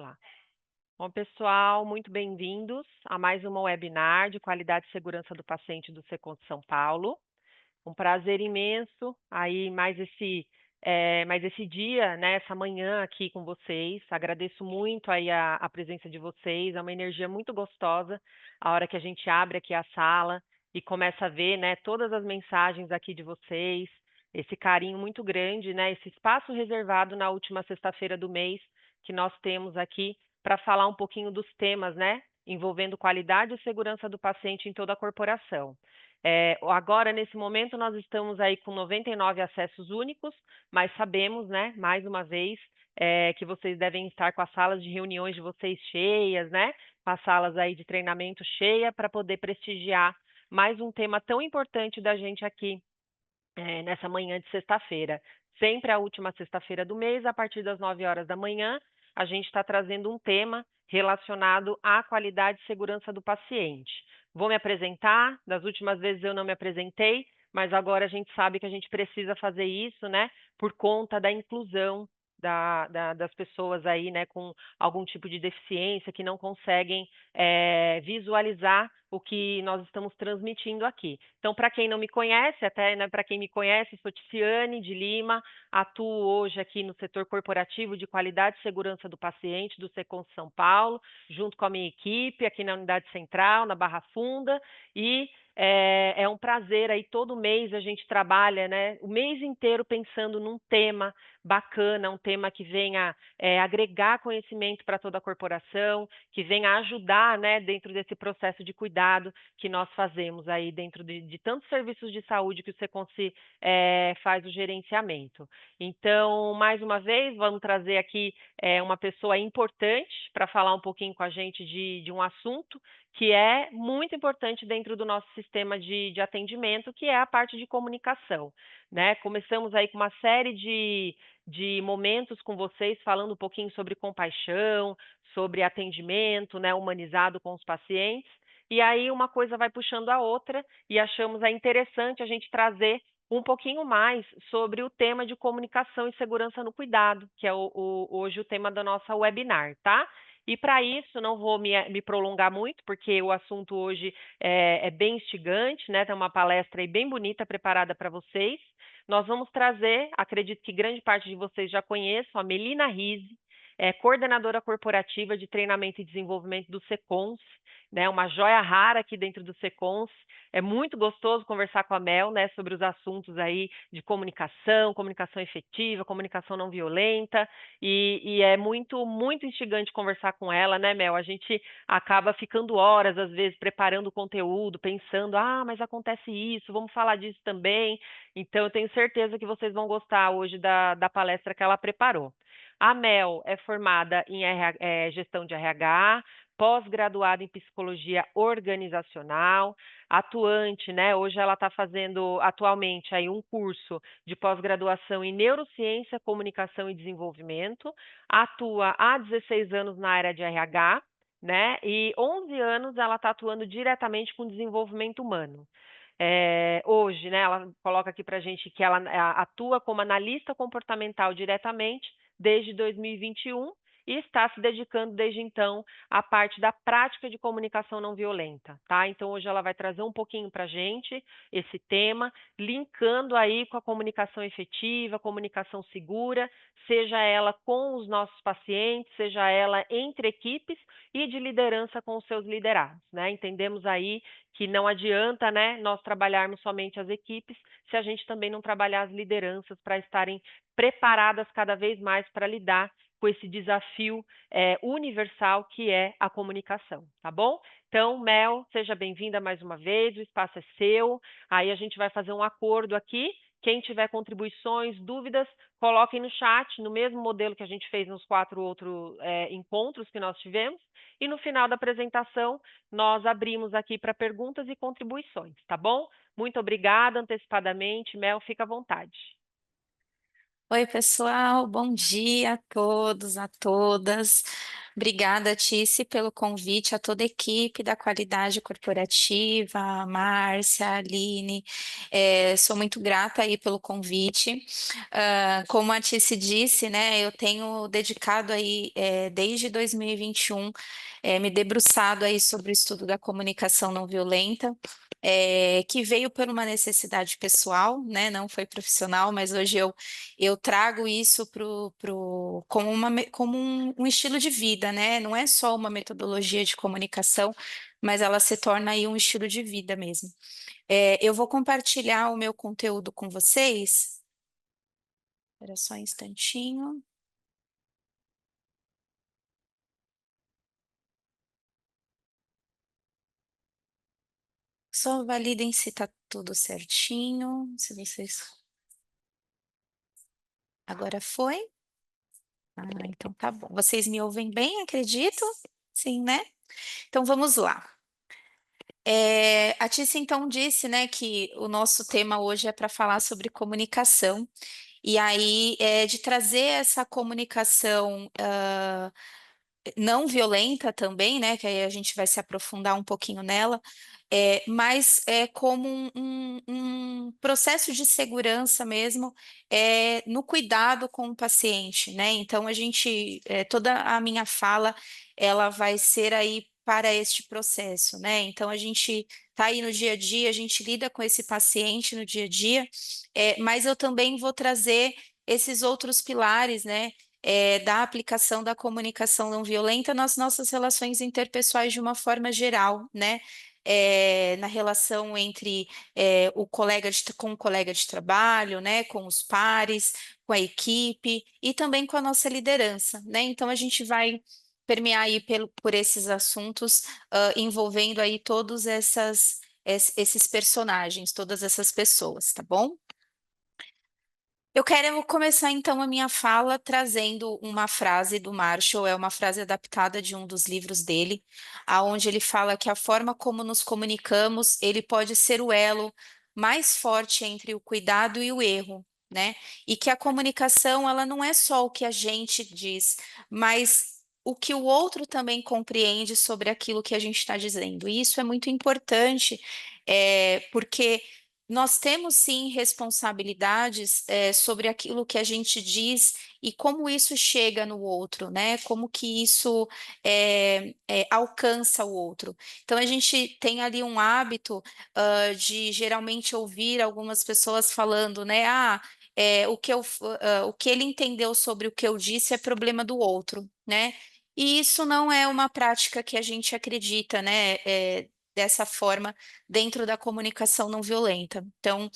lá. Bom, pessoal, muito bem-vindos a mais uma webinar de qualidade e segurança do paciente do Secom de São Paulo. Um prazer imenso aí mais esse dia, né, essa manhã aqui com vocês. Agradeço muito aí a presença de vocês. É uma energia muito gostosa a hora que a gente abre aqui a sala e começa a ver, né, todas as mensagens aqui de vocês, esse carinho muito grande, né, esse espaço reservado na última sexta-feira do mês que nós temos aqui para falar um pouquinho dos temas, né, envolvendo qualidade e segurança do paciente em toda a corporação. Agora, nesse momento, nós estamos aí com 99 acessos únicos, mas sabemos, né, mais uma vez, que vocês devem estar com as salas de reuniões de vocês cheias, né, com as salas aí de treinamento cheia para poder prestigiar mais um tema tão importante da gente aqui, nessa manhã de sexta-feira. Sempre a última sexta-feira do mês, a partir das 9 horas da manhã, a gente está trazendo um tema relacionado à qualidade e segurança do paciente. Vou me apresentar, das últimas vezes eu não me apresentei, mas agora a gente sabe que a gente precisa fazer isso, né, por conta da inclusão das pessoas aí, né, com algum tipo de deficiência que não conseguem visualizar o que nós estamos transmitindo aqui. Então, para quem não me conhece, até né, para quem me conhece, sou Ticiane de Lima, atuo hoje aqui no setor corporativo de qualidade e segurança do paciente do Secom São Paulo, junto com a minha equipe aqui na Unidade Central, na Barra Funda, e é um prazer aí, todo mês a gente trabalha, né, o mês inteiro pensando num tema bacana, um tema que venha agregar conhecimento para toda a corporação, que venha ajudar, né, dentro desse processo de cuidado que nós fazemos aí dentro de tantos serviços de saúde que o Secom-se faz o gerenciamento. Então, mais uma vez, vamos trazer aqui uma pessoa importante para falar um pouquinho com a gente de um assunto que é muito importante dentro do nosso sistema de atendimento, que é a parte de comunicação, né? Começamos aí com uma série de momentos com vocês, falando um pouquinho sobre compaixão, sobre atendimento, né, humanizado com os pacientes, e aí uma coisa vai puxando a outra, e achamos interessante a gente trazer um pouquinho mais sobre o tema de comunicação e segurança no cuidado, que é hoje o tema da nossa webinar, tá? E para isso, não vou me prolongar muito, porque o assunto hoje é bem instigante, né? Tem uma palestra aí bem bonita preparada para vocês. Nós vamos trazer, acredito que grande parte de vocês já conheçam, a Melina Rizzi, coordenadora corporativa de treinamento e desenvolvimento do Secons, né, uma joia rara aqui dentro do Secons. É muito gostoso conversar com a Mel, né, sobre os assuntos aí de comunicação, comunicação efetiva, comunicação não violenta, e é muito, muito instigante conversar com ela, né, Mel? A gente acaba ficando horas, às vezes, preparando o conteúdo, pensando, mas acontece isso, vamos falar disso também. Então, eu tenho certeza que vocês vão gostar hoje da palestra que ela preparou. A Mel é formada em gestão de RH, pós-graduada em psicologia organizacional, atuante, né? Hoje ela está fazendo atualmente aí um curso de pós-graduação em neurociência, comunicação e desenvolvimento, atua há 16 anos na área de RH, né? E 11 anos ela está atuando diretamente com desenvolvimento humano. Hoje, né, ela coloca aqui para a gente que ela atua como analista comportamental diretamente desde 2021 e está se dedicando desde então à parte da prática de comunicação não violenta, tá? Então hoje ela vai trazer um pouquinho para a gente esse tema, linkando aí com a comunicação efetiva, comunicação segura, seja ela com os nossos pacientes, seja ela entre equipes e de liderança com os seus liderados, né? Entendemos aí que não adianta, né, nós trabalharmos somente as equipes se a gente também não trabalhar as lideranças para estarem preparadas cada vez mais para lidar com esse desafio universal que é a comunicação, tá bom? Então, Mel, seja bem-vinda mais uma vez, o espaço é seu, aí a gente vai fazer um acordo aqui, quem tiver contribuições, dúvidas, coloquem no chat, no mesmo modelo que a gente fez nos 4 outros encontros que nós tivemos, e no final da apresentação, nós abrimos aqui para perguntas e contribuições, tá bom? Muito obrigada antecipadamente, Mel, fica à vontade. Oi, pessoal, bom dia a todos, a todas. Obrigada, Tice, pelo convite, a toda a equipe da qualidade corporativa, a Márcia, a Aline. Sou muito grata aí pelo convite. Como a Tice disse, né, eu tenho dedicado aí, desde 2021, me debruçado aí sobre o estudo da comunicação não violenta. Que veio por uma necessidade pessoal, né? Não foi profissional, mas hoje eu trago isso como, como um estilo de vida, né? Não é só uma metodologia de comunicação, mas ela se torna aí um estilo de vida mesmo. Eu vou compartilhar o meu conteúdo com vocês. Espera só um instantinho. Só validem se está tudo certinho. Se vocês. Agora foi? Ah, então tá bom. Vocês me ouvem bem, acredito? Sim, né? Então vamos lá. A Tícia então disse, né, que o nosso tema hoje é para falar sobre comunicação, e aí de trazer essa comunicação não violenta também, né, que aí a gente vai se aprofundar um pouquinho nela, mas como um processo de segurança mesmo, no cuidado com o paciente, né? Então toda a minha fala, ela vai ser aí para este processo, né? Então a gente tá aí no dia a dia, a gente lida com esse paciente no dia a dia, mas eu também vou trazer esses outros pilares, né? Da aplicação da comunicação não violenta nas nossas relações interpessoais de uma forma geral, né? Na relação entre com o colega de trabalho, né? Com os pares, com a equipe e também com a nossa liderança, né? Então a gente vai permear aí por esses assuntos, envolvendo aí esses personagens, todas essas pessoas, tá bom? Eu quero começar então a minha fala trazendo uma frase do Marshall, é uma frase adaptada de um dos livros dele, aonde ele fala que a forma como nos comunicamos, ele pode ser o elo mais forte entre o cuidado e o erro, né? E que a comunicação, ela não é só o que a gente diz, mas o que o outro também compreende sobre aquilo que a gente está dizendo. E isso é muito importante, porque nós temos sim responsabilidades sobre aquilo que a gente diz e como isso chega no outro, né? Como que isso alcança o outro. Então a gente tem ali um hábito de geralmente ouvir algumas pessoas falando, né? O que ele entendeu sobre o que eu disse é problema do outro, né? E isso não é uma prática que a gente acredita, né? Dessa forma dentro da comunicação não violenta. Então,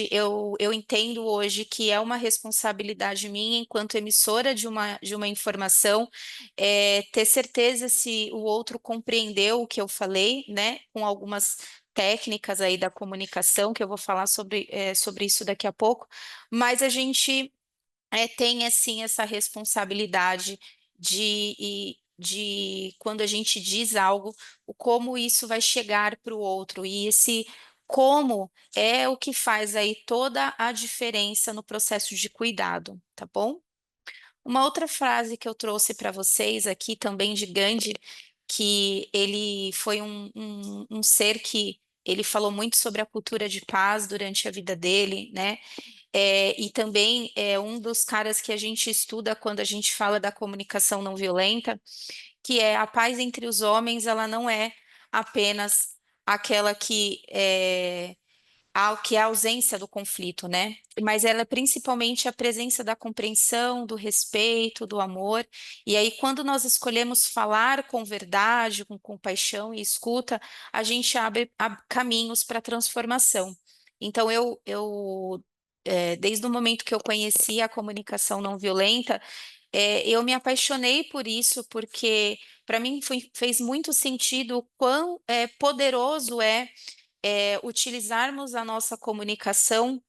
eu entendo hoje que é uma responsabilidade minha, enquanto emissora de uma informação, ter certeza se o outro compreendeu o que eu falei, né, com algumas técnicas aí da comunicação, que eu vou falar sobre isso daqui a pouco, mas a gente tem assim essa responsabilidade de quando a gente diz algo, o como isso vai chegar para o outro. E esse como é o que faz aí toda a diferença no processo de cuidado, tá bom? Uma outra frase que eu trouxe para vocês aqui também de Gandhi, que ele foi um ser que ele falou muito sobre a cultura de paz durante a vida dele, né? E também é um dos caras que a gente estuda quando a gente fala da comunicação não violenta, que é a paz entre os homens, ela não é apenas aquela que é a ausência do conflito, né? Mas ela é principalmente a presença da compreensão, do respeito, do amor. E aí, quando nós escolhemos falar com verdade, com compaixão e escuta, a gente abre caminhos para a transformação. Então, desde o momento que eu conheci a comunicação não violenta, eu me apaixonei por isso, porque para mim fez muito sentido o quão poderoso utilizarmos a nossa comunicação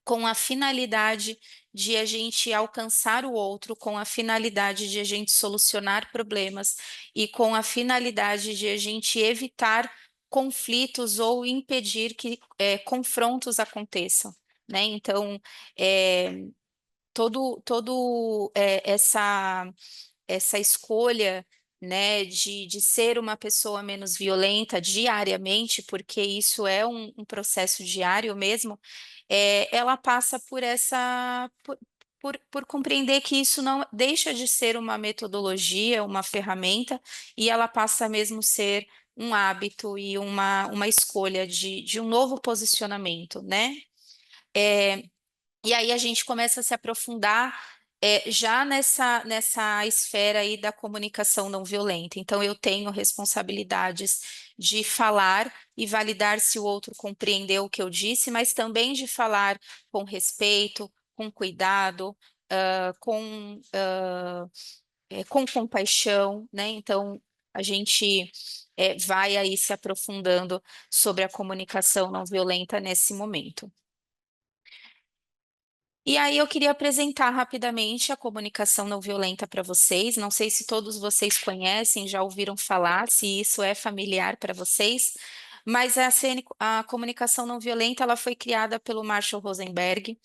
com a finalidade de a gente alcançar o outro, com a finalidade de a gente solucionar problemas e com a finalidade de a gente evitar conflitos ou impedir que confrontos aconteçam, né? Então, é, todo essa essa escolha, né, de ser uma pessoa menos violenta diariamente, porque isso é um processo diário mesmo, ela passa por por compreender que isso não deixa de ser uma metodologia, uma ferramenta, e ela passa a mesmo ser um hábito e uma escolha de um novo posicionamento, né? É, e aí a gente começa a se aprofundar já nessa esfera aí da comunicação não violenta. Então, eu tenho responsabilidades de falar e validar se o outro compreendeu o que eu disse, mas também de falar com respeito, com cuidado, com compaixão, né? Então, a gente vai aí se aprofundando sobre a comunicação não violenta nesse momento. E aí eu queria apresentar rapidamente a comunicação não violenta para vocês. Não sei se todos vocês conhecem, já ouviram falar, se isso é familiar para vocês, mas a comunicação não violenta ela foi criada pelo Marshall Rosenberg.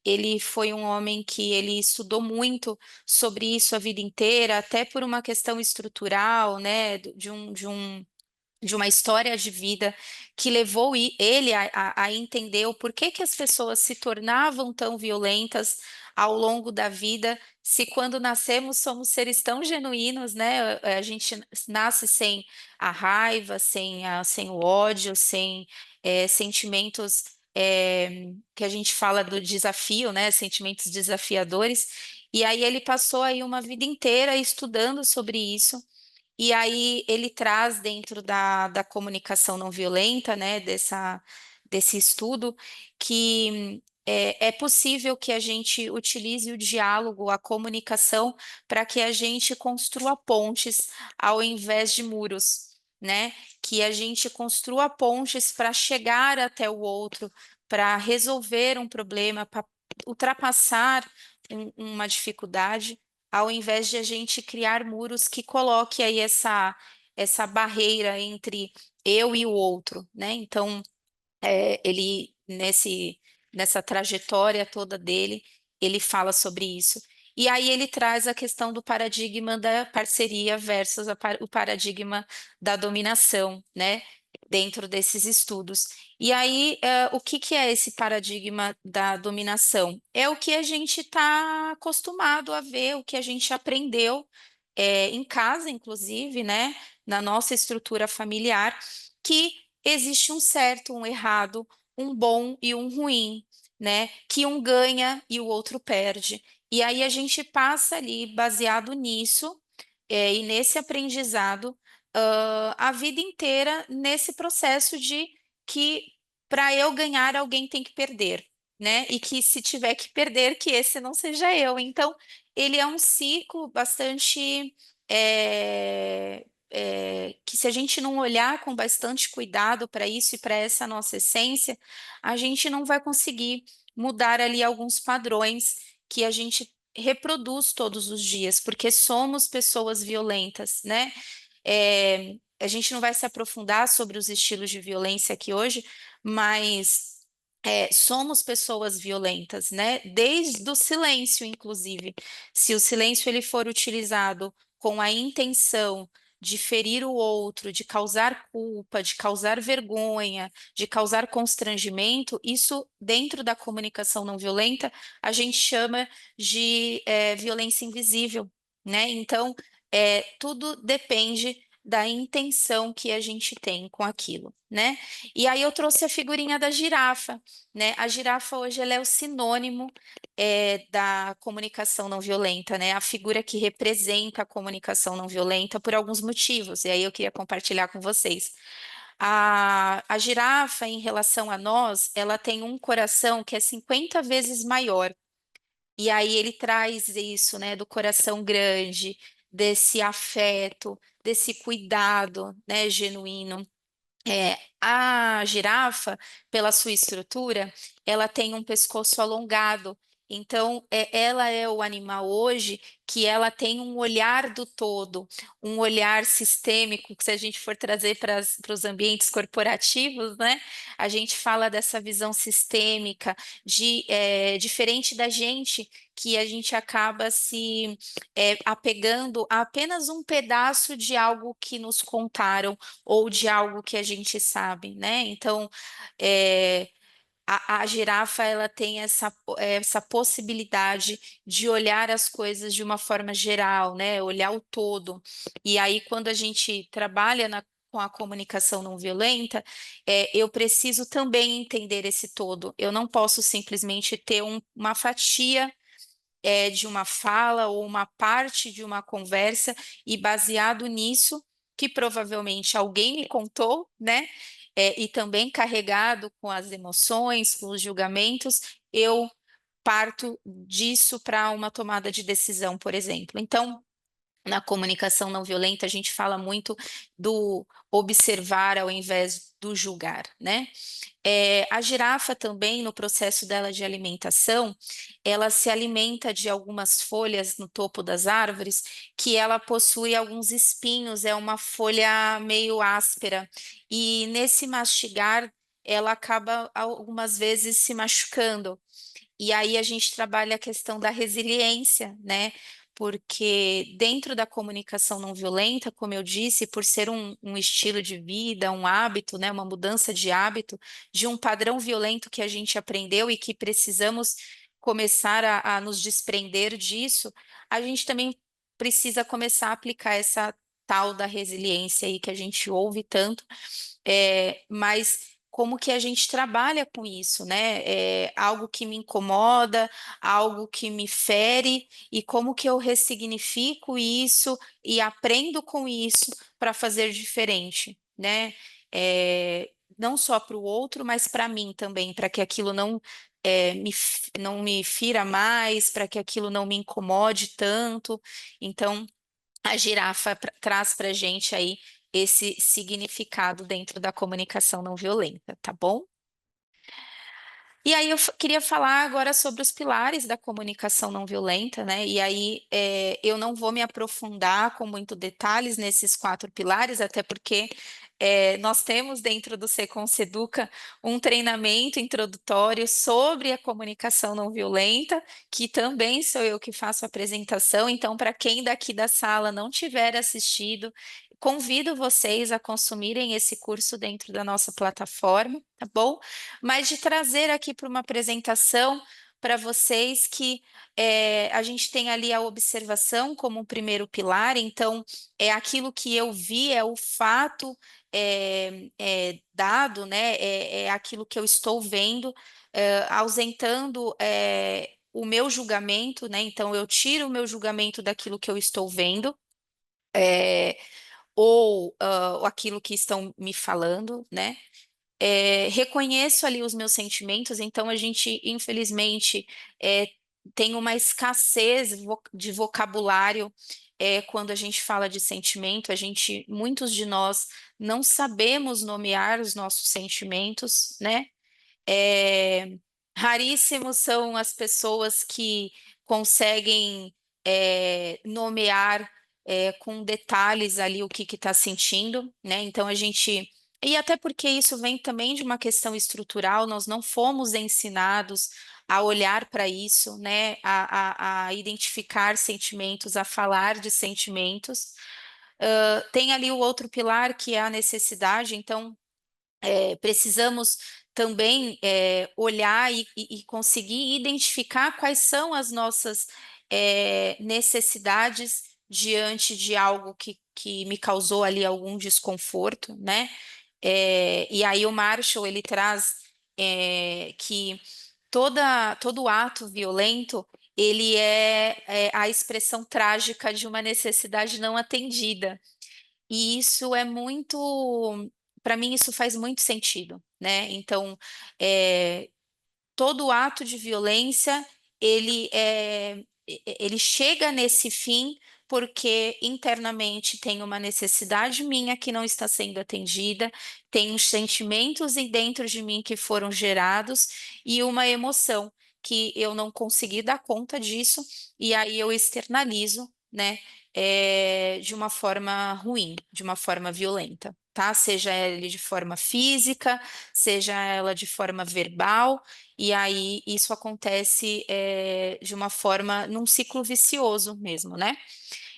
Ele foi um homem que ele estudou muito sobre isso a vida inteira, até por uma questão estrutural, né, de uma história de vida que levou ele a entender o porquê que as pessoas se tornavam tão violentas ao longo da vida, se quando nascemos somos seres tão genuínos, né? A gente nasce sem a raiva, sem o ódio, sem sentimentos que a gente fala do desafio, né? Sentimentos desafiadores. E aí ele passou aí uma vida inteira estudando sobre isso. E aí ele traz dentro da comunicação não violenta, né, desse estudo, que é possível que a gente utilize o diálogo, a comunicação, para que a gente construa pontes ao invés de muros, né? Que a gente construa pontes para chegar até o outro, para resolver um problema, para ultrapassar uma dificuldade ao invés de a gente criar muros que coloque aí essa barreira entre eu e o outro, né? Então, ele nessa trajetória toda dele, ele fala sobre isso. E aí ele traz a questão do paradigma da parceria versus o paradigma da dominação, né? Dentro desses estudos. E aí, o que que é esse paradigma da dominação? É o que a gente está acostumado a ver, o que a gente aprendeu em casa, inclusive, né? Na nossa estrutura familiar, que existe um certo, um errado, um bom e um ruim, né? Que um ganha e o outro perde. E aí a gente passa ali, baseado nisso, e nesse aprendizado, a vida inteira nesse processo de que para eu ganhar, alguém tem que perder, né? E que se tiver que perder, que esse não seja eu. Então, ele é um ciclo bastante. Que se a gente não olhar com bastante cuidado para isso e para essa nossa essência, a gente não vai conseguir mudar ali alguns padrões que a gente reproduz todos os dias, porque somos pessoas violentas, né? A gente não vai se aprofundar sobre os estilos de violência aqui hoje, mas somos pessoas violentas, né? Desde o silêncio, inclusive. Se o silêncio ele for utilizado com a intenção de ferir o outro, de causar culpa, de causar vergonha, de causar constrangimento, isso dentro da comunicação não violenta a gente chama de violência invisível, né? Então, tudo depende da intenção que a gente tem com aquilo, né? E aí eu trouxe a figurinha da girafa, né? A girafa hoje ela é o sinônimo da comunicação não violenta, né? A figura que representa a comunicação não violenta por alguns motivos. E aí eu queria compartilhar com vocês. A girafa, em relação a nós, ela tem um coração que é 50 vezes maior. E aí ele traz isso, né, do coração grande, desse afeto, desse cuidado, né, genuíno. A girafa, pela sua estrutura, ela tem um pescoço alongado. Então, ela é o animal hoje que ela tem um olhar do todo, um olhar sistêmico, que se a gente for trazer para os ambientes corporativos, né, a gente fala dessa visão sistêmica, diferente da gente, que a gente acaba se apegando a apenas um pedaço de algo que nos contaram ou de algo que a gente sabe, né? Então, é, a girafa ela tem essa possibilidade de olhar as coisas de uma forma geral, né? Olhar o todo. E aí, quando a gente trabalha com a comunicação não violenta, eu preciso também entender esse todo. Eu não posso simplesmente ter uma fatia de uma fala ou uma parte de uma conversa e baseado nisso, que provavelmente alguém me contou, né? E também carregado com as emoções, com os julgamentos, eu parto disso para uma tomada de decisão, por exemplo. Então, na comunicação não violenta, a gente fala muito do observar ao invés do julgar, né? A girafa também, no processo dela de alimentação, ela se alimenta de algumas folhas no topo das árvores que ela possui alguns espinhos, é uma folha meio áspera. E nesse mastigar, ela acaba algumas vezes se machucando. E aí a gente trabalha a questão da resiliência, né? Porque dentro da comunicação não violenta, como eu disse, por ser um estilo de vida, um hábito, né? Uma mudança de hábito, de um padrão violento que a gente aprendeu e que precisamos começar a nos desprender disso, a gente também precisa começar a aplicar essa tal da resiliência aí que a gente ouve tanto, mas como que a gente trabalha com isso, né? É algo que me incomoda, algo que me fere, e como que eu ressignifico isso e aprendo com isso para fazer diferente, né? Não só para o outro, mas para mim também, para que aquilo não me fira mais, para que aquilo não me incomode tanto. Então, a girafa traz para a gente aí esse significado dentro da comunicação não violenta, tá bom? E aí eu queria falar agora sobre os pilares da comunicação não violenta, né? E aí eu não vou me aprofundar com muito detalhes nesses 4 pilares, até porque nós temos dentro do Seconseduca um treinamento introdutório sobre a comunicação não violenta, que também sou eu que faço a apresentação. Então, para quem daqui da sala não tiver assistido, convido vocês a consumirem esse curso dentro da nossa plataforma, tá bom? Mas de trazer aqui para uma apresentação para vocês que a gente tem ali a observação como um primeiro pilar, então é aquilo que eu vi, é o fato dado, né? É aquilo que eu estou vendo, ausentando o meu julgamento, né? Então eu tiro o meu julgamento daquilo que eu estou vendo. é, ou aquilo que estão me falando, né? Reconheço ali os meus sentimentos, então a gente, infelizmente, tem uma escassez de vocabulário quando a gente fala de sentimento. Muitos de nós não sabemos nomear os nossos sentimentos, né? É, Raríssimos são as pessoas que conseguem nomear com detalhes ali o que está sentindo, né? Então a gente. E até porque isso vem também de uma questão estrutural, nós não fomos ensinados a olhar para isso, né? A identificar sentimentos, a falar de sentimentos. Tem ali o outro pilar que é a necessidade, então precisamos também olhar e conseguir identificar quais são as nossas necessidades diante de algo que me causou ali algum desconforto, né? E aí o Marshall ele traz que todo ato violento ele é a expressão trágica de uma necessidade não atendida. E isso é muito, para mim, isso faz muito sentido, né? Então, é, todo ato de violência, ele chega nesse fim porque internamente tem uma necessidade minha que não está sendo atendida, tem uns sentimentos dentro de mim que foram gerados e uma emoção que eu não consegui dar conta disso, e aí eu externalizo, né, de uma forma ruim, de uma forma violenta, tá? Seja ele de forma física, seja ela de forma verbal, e aí isso acontece, de uma forma, num ciclo vicioso mesmo, né?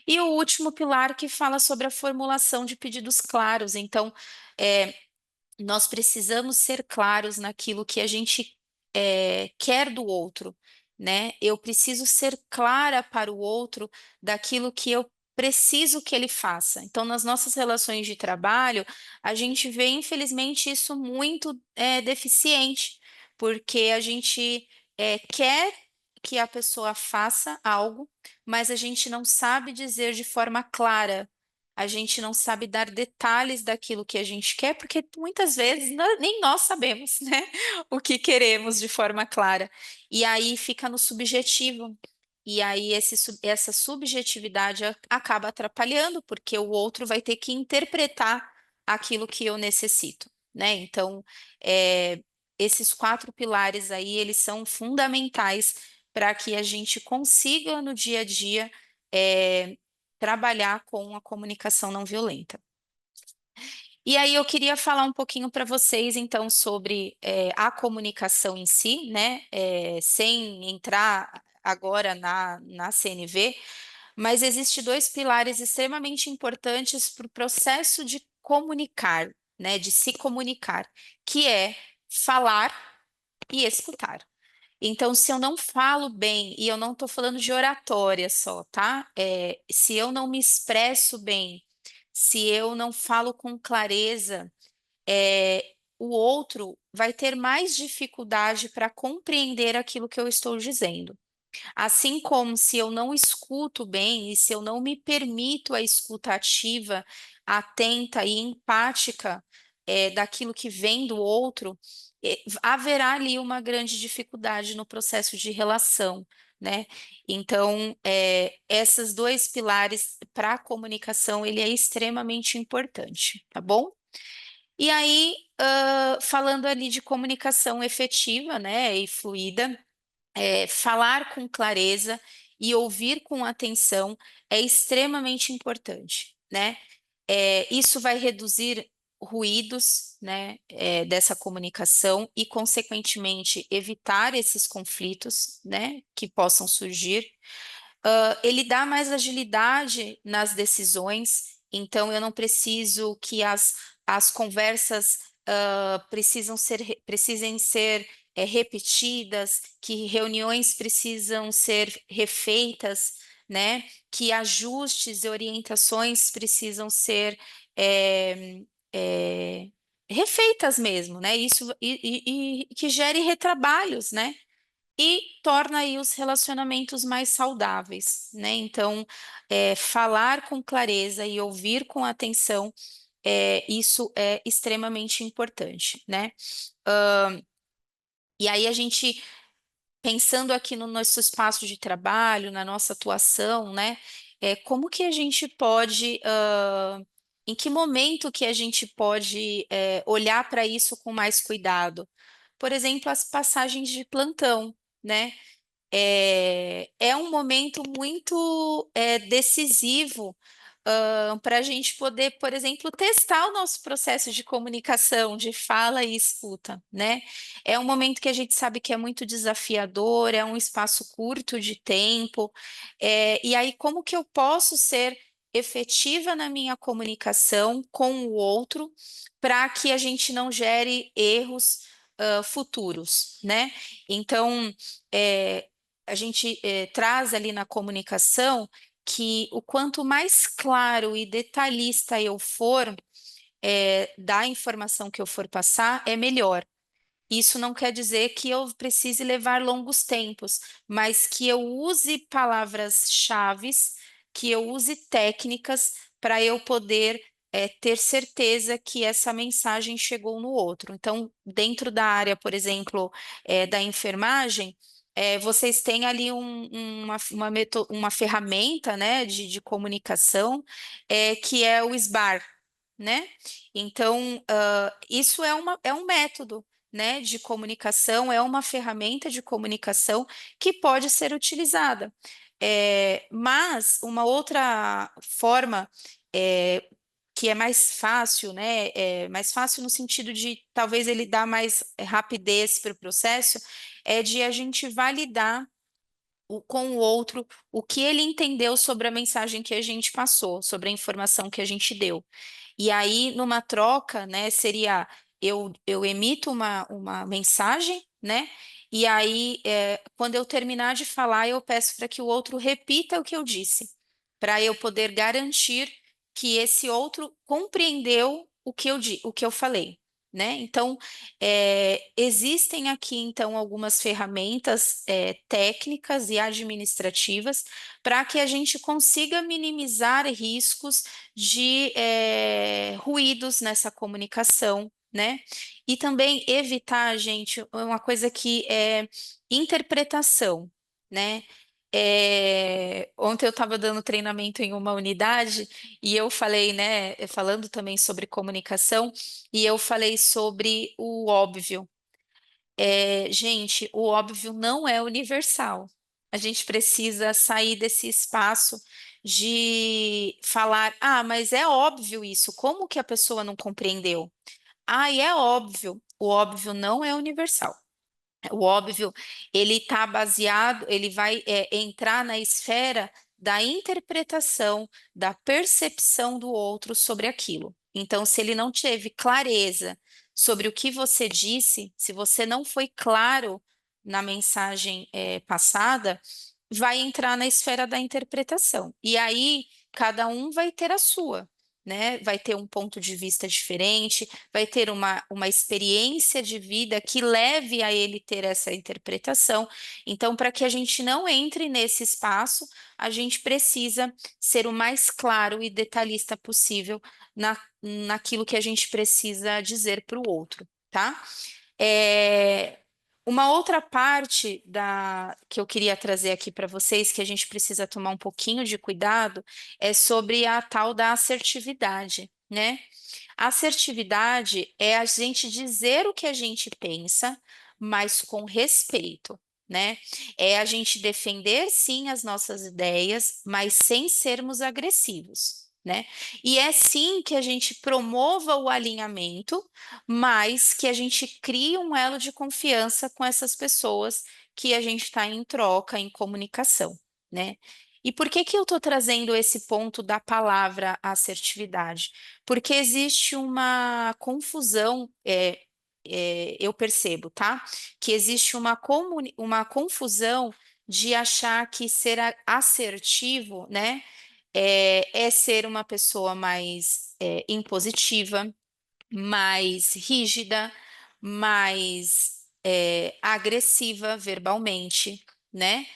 E o último pilar que fala sobre a formulação de pedidos claros. Então, é, nós precisamos ser claros naquilo que a gente quer do outro, né? Eu preciso ser clara para o outro daquilo que eu preciso que ele faça. Então, nas nossas relações de trabalho, a gente vê, infelizmente, isso muito deficiente, porque a gente quer que a pessoa faça algo, mas a gente não sabe dizer de forma clara, a gente não sabe dar detalhes daquilo que a gente quer, porque muitas vezes nem nós sabemos, né, o que queremos de forma clara. E aí fica no subjetivo. E aí essa subjetividade acaba atrapalhando, porque o outro vai ter que interpretar aquilo que eu necessito, né? Então, é, esses quatro pilares aí, eles são fundamentais para que a gente consiga no dia a dia é, trabalhar com a comunicação não violenta. E aí eu queria falar um pouquinho para vocês, então, sobre a comunicação em si, né? Sem entrar agora na CNV, mas existe dois pilares extremamente importantes para o processo de comunicar, né? De se comunicar, que é falar e escutar. Então, se eu não falo bem, e eu não estou falando de oratória só, tá? Se eu não me expresso bem, se eu não falo com clareza, o outro vai ter mais dificuldade para compreender aquilo que eu estou dizendo. Assim como se eu não escuto bem e se eu não me permito a escuta ativa, atenta e empática, daquilo que vem do outro, haverá ali uma grande dificuldade no processo de relação, né? Então, esses dois pilares para a comunicação, ele é extremamente importante, tá bom? E aí, falando ali de comunicação efetiva, né, e fluida, falar com clareza e ouvir com atenção é extremamente importante, né? Isso vai reduzir ruídos, né, dessa comunicação e, consequentemente, evitar esses conflitos, né, que possam surgir. Ele dá mais agilidade nas decisões, então eu não preciso que as conversas precisem ser repetidas, que reuniões precisam ser refeitas, né? Que ajustes e orientações precisam ser é, é, refeitas mesmo, né? Isso e que gere retrabalhos, né? E torna aí os relacionamentos mais saudáveis, né? Então, falar com clareza e ouvir com atenção, isso é extremamente importante, né? E aí a gente, pensando aqui no nosso espaço de trabalho, na nossa atuação, né? Como que a gente pode, em que momento que a gente pode, olhar para isso com mais cuidado? Por exemplo, as passagens de plantão, né? É um momento muito decisivo para a gente poder, por exemplo, testar o nosso processo de comunicação, de fala e escuta, né? É um momento que a gente sabe que é muito desafiador, é um espaço curto de tempo, e aí como que eu posso ser efetiva na minha comunicação com o outro para que a gente não gere erros futuros, né? Então, é, a gente traz ali na comunicação que o quanto mais claro e detalhista eu for da informação que eu for passar, é melhor. Isso não quer dizer que eu precise levar longos tempos, mas que eu use palavras-chaves, que eu use técnicas para eu poder ter certeza que essa mensagem chegou no outro. Então, dentro da área, por exemplo, da enfermagem, vocês têm ali uma ferramenta, né, de comunicação, que é o SBAR, né? Então, isso é um método, né, de comunicação, é uma ferramenta de comunicação que pode ser utilizada. Mas uma outra forma é, que é mais fácil, né, mais fácil no sentido de talvez ele dá mais rapidez para o processo, é de a gente validar com o outro o que ele entendeu sobre a mensagem que a gente passou, sobre a informação que a gente deu. E aí, numa troca, né, seria eu emito uma mensagem, né? E aí, quando eu terminar de falar, eu peço para que o outro repita o que eu disse, para eu poder garantir que esse outro compreendeu o que eu falei. Né? Então, existem aqui então algumas ferramentas técnicas e administrativas para que a gente consiga minimizar riscos de ruídos nessa comunicação, né? E também evitar, gente, uma coisa que é interpretação, né? Ontem eu estava dando treinamento em uma unidade e eu falei, né, falando também sobre comunicação, e eu falei sobre o óbvio. Gente, o óbvio não é universal. A gente precisa sair desse espaço de falar, ah, mas é óbvio isso, como que a pessoa não compreendeu? Ah, e é óbvio. O óbvio não é universal. O óbvio, ele está baseado, ele vai entrar na esfera da interpretação, da percepção do outro sobre aquilo. Então, se ele não teve clareza sobre o que você disse, se você não foi claro na mensagem passada, vai entrar na esfera da interpretação. E aí, cada um vai ter a sua. Né? Vai ter um ponto de vista diferente, vai ter uma experiência de vida que leve a ele ter essa interpretação. Então, para que a gente não entre nesse espaço, a gente precisa ser o mais claro e detalhista possível naquilo que a gente precisa dizer para o outro, tá? É, uma outra parte que eu queria trazer aqui para vocês, que a gente precisa tomar um pouquinho de cuidado, é sobre a tal da assertividade, né? Assertividade é a gente dizer o que a gente pensa, mas com respeito, né? É a gente defender, sim, as nossas ideias, mas sem sermos agressivos, né? E é sim que a gente promova o alinhamento, mas que a gente crie um elo de confiança com essas pessoas que a gente está em troca, em comunicação, né? E por que que eu estou trazendo esse ponto da palavra assertividade? Porque existe uma confusão, eu percebo, tá? Que existe uma confusão de achar que ser assertivo, né, é ser uma pessoa mais impositiva, mais rígida, mais agressiva verbalmente, né?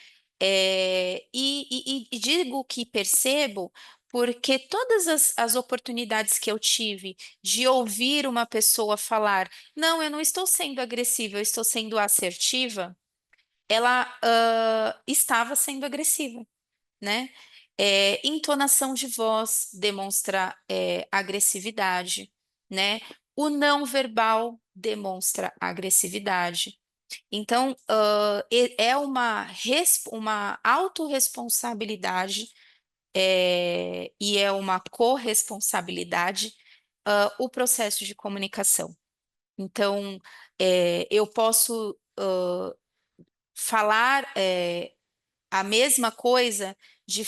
E digo que percebo porque todas as oportunidades que eu tive de ouvir uma pessoa falar, não, eu não estou sendo agressiva, eu estou sendo assertiva, ela estava sendo agressiva, né? Entonação de voz demonstra agressividade, né? O não verbal demonstra agressividade. Então, é uma autorresponsabilidade e é uma corresponsabilidade o processo de comunicação. Então, eu posso falar a mesma coisa de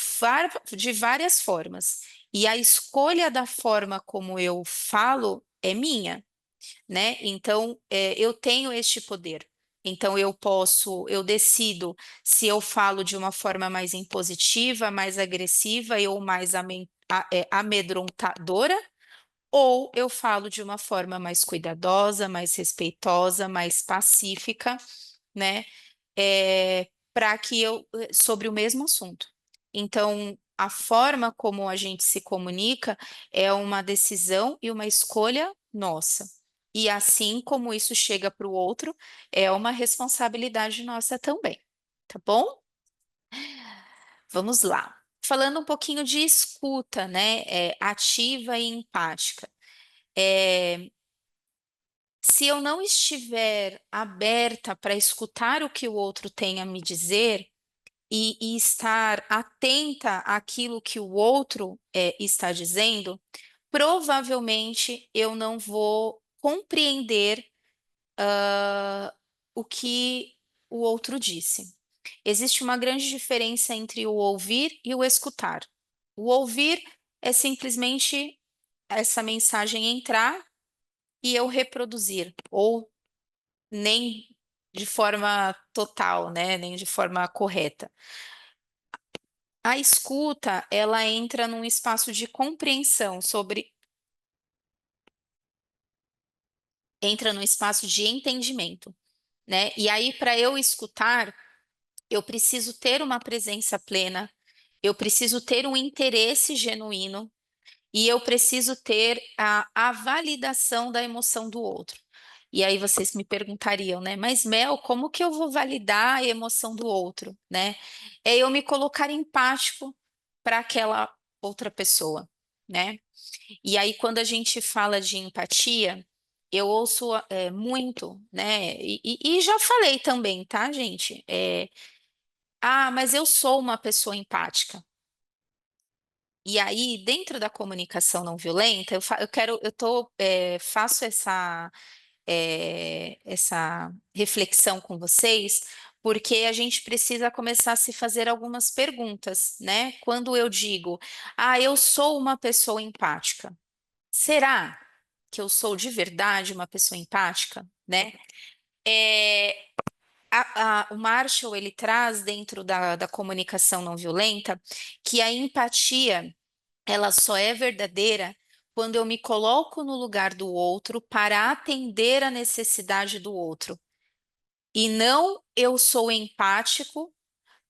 várias formas. E a escolha da forma como eu falo é minha, né? Então, eu tenho este poder. Então, eu decido se eu falo de uma forma mais impositiva, mais agressiva ou mais amedrontadora, ou eu falo de uma forma mais cuidadosa, mais respeitosa, mais pacífica, né? Para que sobre o mesmo assunto. Então, a forma como a gente se comunica é uma decisão e uma escolha nossa. E assim como isso chega para o outro, é uma responsabilidade nossa também, tá bom? Vamos lá. Falando um pouquinho de escuta, né? Ativa e empática. Se eu não estiver aberta para escutar o que o outro tem a me dizer e estar atenta àquilo que o outro está dizendo, provavelmente eu não vou compreender o que o outro disse. Existe uma grande diferença entre o ouvir e o escutar. O ouvir é simplesmente essa mensagem entrar e eu reproduzir, ou nem de forma total, né? Nem de forma correta. A escuta, ela entra num espaço de compreensão sobre, entra num espaço de entendimento, né? E aí, para eu escutar, eu preciso ter uma presença plena, eu preciso ter um interesse genuíno e eu preciso ter a validação da emoção do outro. E aí vocês me perguntariam, né? Mas Mel, como que eu vou validar a emoção do outro, né? É eu me colocar empático para aquela outra pessoa, né? E aí quando a gente fala de empatia, eu ouço muito, né? E já falei também, tá, gente? Mas eu sou uma pessoa empática. E aí, dentro da comunicação não violenta, faço essa reflexão com vocês, porque a gente precisa começar a se fazer algumas perguntas, né? Quando eu digo, eu sou uma pessoa empática, será que eu sou de verdade uma pessoa empática, né? É, o Marshall, ele traz dentro da comunicação não violenta que a empatia ela só é verdadeira quando eu me coloco no lugar do outro para atender a necessidade do outro. E não eu sou empático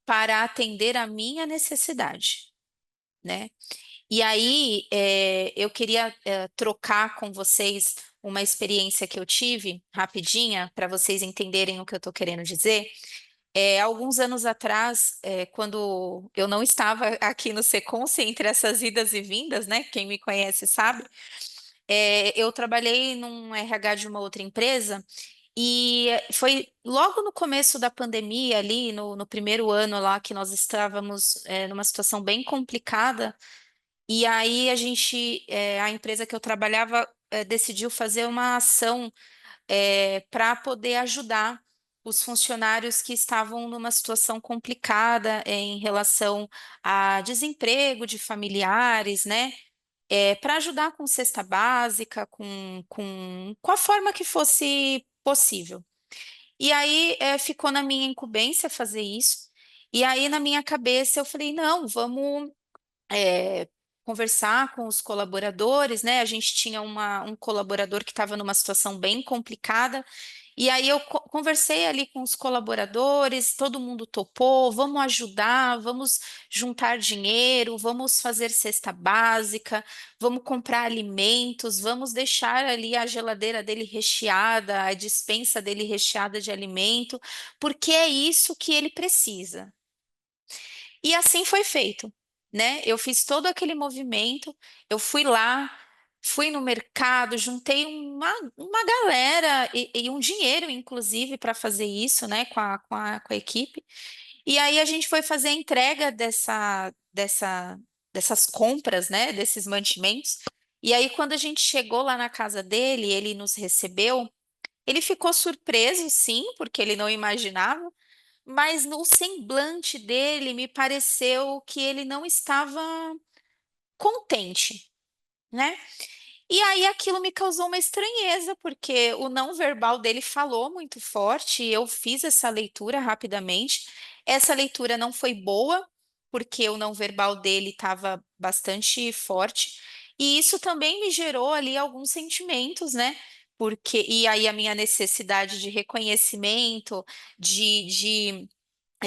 para atender a minha necessidade, né? E aí, eu queria trocar com vocês uma experiência que eu tive, rapidinha, para vocês entenderem o que eu estou querendo dizer. Alguns anos atrás, quando eu não estava aqui no Seconce, entre essas idas e vindas, né? Quem me conhece sabe, eu trabalhei num RH de uma outra empresa e foi logo no começo da pandemia, ali no primeiro ano lá, que nós estávamos numa situação bem complicada. E aí a empresa que eu trabalhava, decidiu fazer uma ação para poder ajudar os funcionários que estavam numa situação complicada em relação a desemprego de familiares, né? Para ajudar com cesta básica, com a forma que fosse possível. E aí ficou na minha incumbência fazer isso. E aí na minha cabeça eu falei, não, vamos é, conversar com os colaboradores, né? A gente tinha um colaborador que estava numa situação bem complicada, e aí eu conversei ali com os colaboradores, todo mundo topou, vamos ajudar, vamos juntar dinheiro, vamos fazer cesta básica, vamos comprar alimentos, vamos deixar ali a geladeira dele recheada, a despensa dele recheada de alimento, porque é isso que ele precisa. E assim foi feito, né? Eu fiz todo aquele movimento, eu fui lá, fui no mercado, juntei uma galera e um dinheiro, inclusive, para fazer isso, né, com a equipe. E aí a gente foi fazer a entrega dessas compras, né, desses mantimentos. E aí, quando a gente chegou lá na casa dele, ele nos recebeu. Ele ficou surpreso, sim, porque ele não imaginava, mas no semblante dele me pareceu que ele não estava contente, né? E aí aquilo me causou uma estranheza, porque o não verbal dele falou muito forte, e eu fiz essa leitura rapidamente. Essa leitura não foi boa, porque o não verbal dele estava bastante forte, e isso também me gerou ali alguns sentimentos, né? E aí a minha necessidade de reconhecimento, de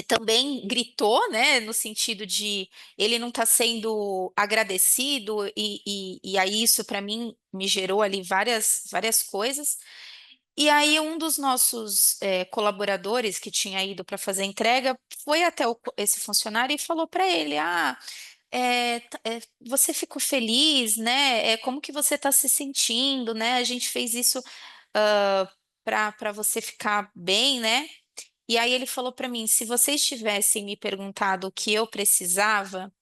também gritou, né, no sentido de ele não está sendo agradecido, e aí isso para mim me gerou ali várias coisas. E aí um dos nossos colaboradores que tinha ido para fazer a entrega foi até esse funcionário e falou para ele, você ficou feliz, né? Como que você está se sentindo, né? A gente fez isso para você ficar bem, né? E aí ele falou para mim, se vocês tivessem me perguntado o que eu precisava,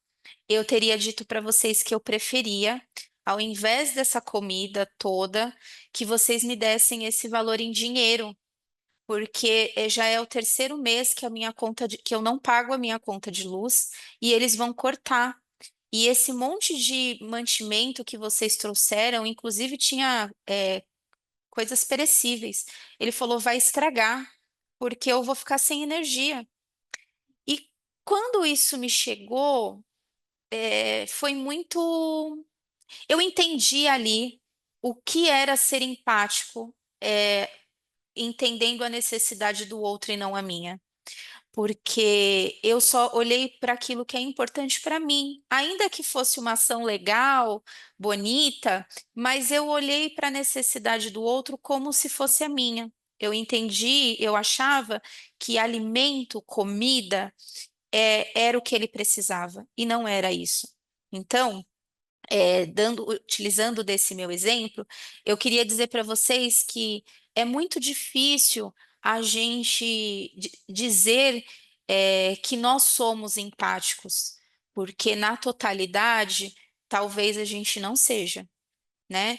eu teria dito para vocês que eu preferia, ao invés dessa comida toda, que vocês me dessem esse valor em dinheiro, porque já é o terceiro mês que a minha que eu não pago a minha conta de luz e eles vão cortar. E esse monte de mantimento que vocês trouxeram, inclusive tinha coisas perecíveis. Ele falou, vai estragar, porque eu vou ficar sem energia. E quando isso me chegou, foi muito. Eu entendi ali o que era ser empático, entendendo a necessidade do outro e não a minha. Porque eu só olhei para aquilo que é importante para mim, ainda que fosse uma ação legal, bonita, mas eu olhei para a necessidade do outro como se fosse a minha. Eu entendi, eu achava que alimento, comida, era o que ele precisava, e não era isso. Então, utilizando desse meu exemplo, eu queria dizer para vocês que é muito difícil a gente dizer que nós somos empáticos, porque na totalidade talvez a gente não seja, né?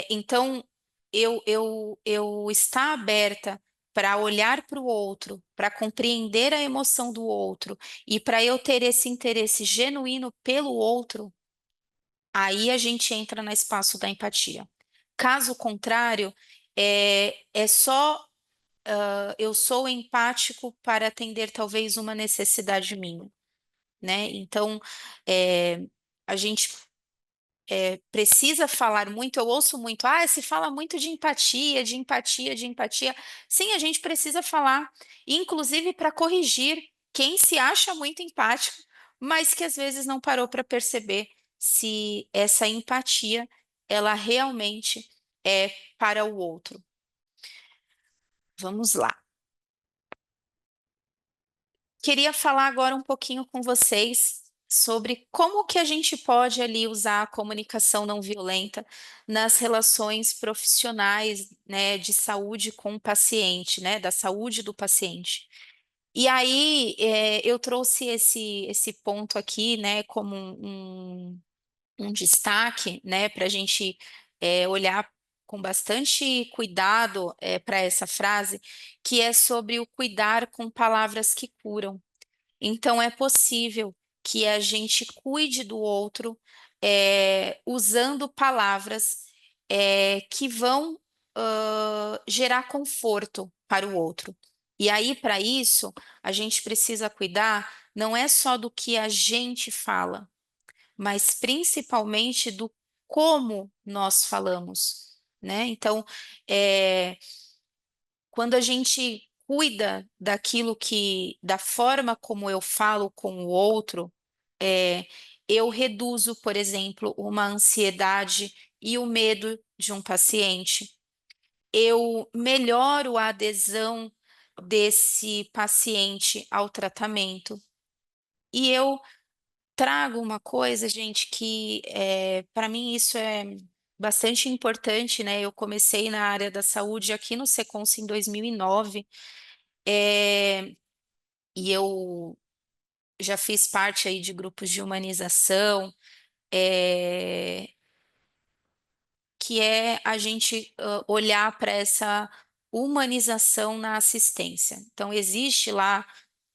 Então eu estar aberta para olhar para o outro, para compreender a emoção do outro e para eu ter esse interesse genuíno pelo outro. Aí a gente entra no espaço da empatia. Caso contrário, é só eu sou empático para atender talvez uma necessidade minha, né? Então, é, a gente precisa falar muito, eu ouço muito, se fala muito de empatia, de empatia, de empatia. Sim, a gente precisa falar, inclusive para corrigir quem se acha muito empático, mas que às vezes não parou para perceber se essa empatia ela realmente é para o outro. Vamos lá. Queria falar agora um pouquinho com vocês sobre como que a gente pode ali usar a comunicação não violenta nas relações profissionais, né, de saúde com o paciente, né, da saúde do paciente. E aí, eu trouxe esse ponto aqui, né, como um destaque, né, para a gente olhar com bastante cuidado para essa frase, que é sobre o cuidar com palavras que curam. Então, é possível que a gente cuide do outro usando palavras que vão gerar conforto para o outro. E aí, para isso, a gente precisa cuidar não é só do que a gente fala, mas principalmente do como nós falamos, né? Então, é, quando a gente cuida da forma como eu falo com o outro, é, eu reduzo, por exemplo, uma ansiedade e o medo de um paciente. Eu melhoro a adesão desse paciente ao tratamento. E eu trago uma coisa, gente, que para mim isso é bastante importante, né? Eu comecei na área da saúde aqui no Seconce em 2009, e eu já fiz parte aí de grupos de humanização, é, que é a gente olhar para essa humanização na assistência. Então, existe lá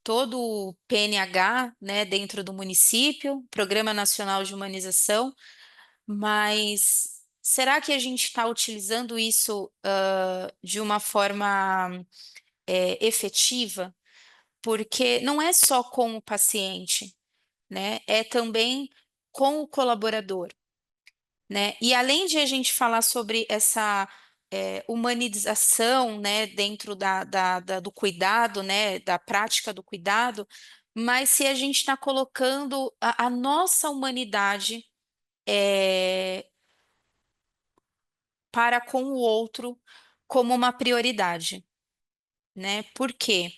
todo o PNH, né, dentro do município, Programa Nacional de Humanização, mas será que a gente está utilizando isso de uma forma efetiva? Porque não é só com o paciente, né? É também com o colaborador, né? E além de a gente falar sobre essa humanização, né, dentro do cuidado, né, da prática do cuidado, mas se a gente está colocando a nossa humanidade para com o outro como uma prioridade, né? Por quê?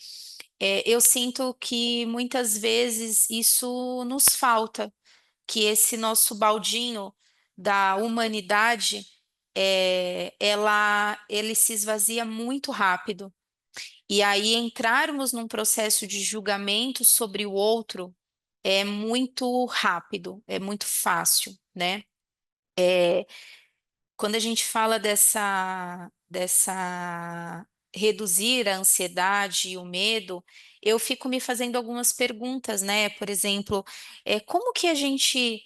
Eu sinto que muitas vezes isso nos falta, que esse nosso baldinho da humanidade ele se esvazia muito rápido. E aí entrarmos num processo de julgamento sobre o outro é muito rápido, é muito fácil, né? Quando a gente fala dessa reduzir a ansiedade e o medo, eu fico me fazendo algumas perguntas, né? Por exemplo, como que a gente,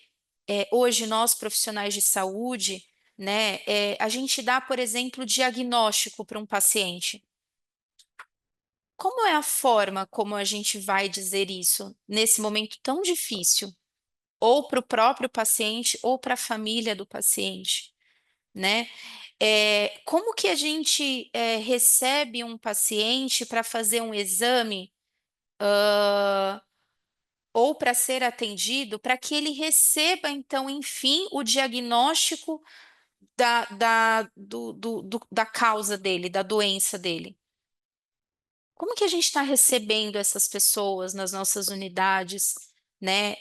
hoje, nós profissionais de saúde, né, a gente dá, por exemplo, diagnóstico para um paciente. Como é a forma como a gente vai dizer isso nesse momento tão difícil? Ou para o próprio paciente, ou para a família do paciente, né? Como que a gente recebe um paciente para fazer um exame, ou para ser atendido, para que ele receba, então, enfim, o diagnóstico da causa dele, da doença dele? Como que a gente está recebendo essas pessoas nas nossas unidades, né?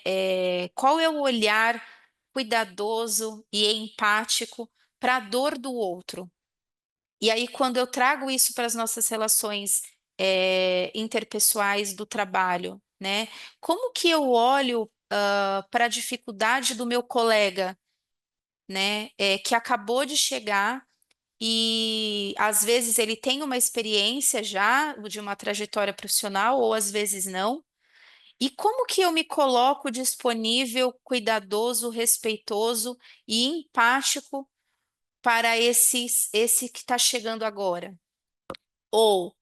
Qual é o olhar cuidadoso e empático para a dor do outro? E aí, quando eu trago isso para as nossas relações, interpessoais do trabalho, né? Como que eu olho, para a dificuldade do meu colega, né? Que acabou de chegar e às vezes ele tem uma experiência já de uma trajetória profissional, ou às vezes não. E como que eu me coloco disponível, cuidadoso, respeitoso e empático para esse que está chegando agora? Ou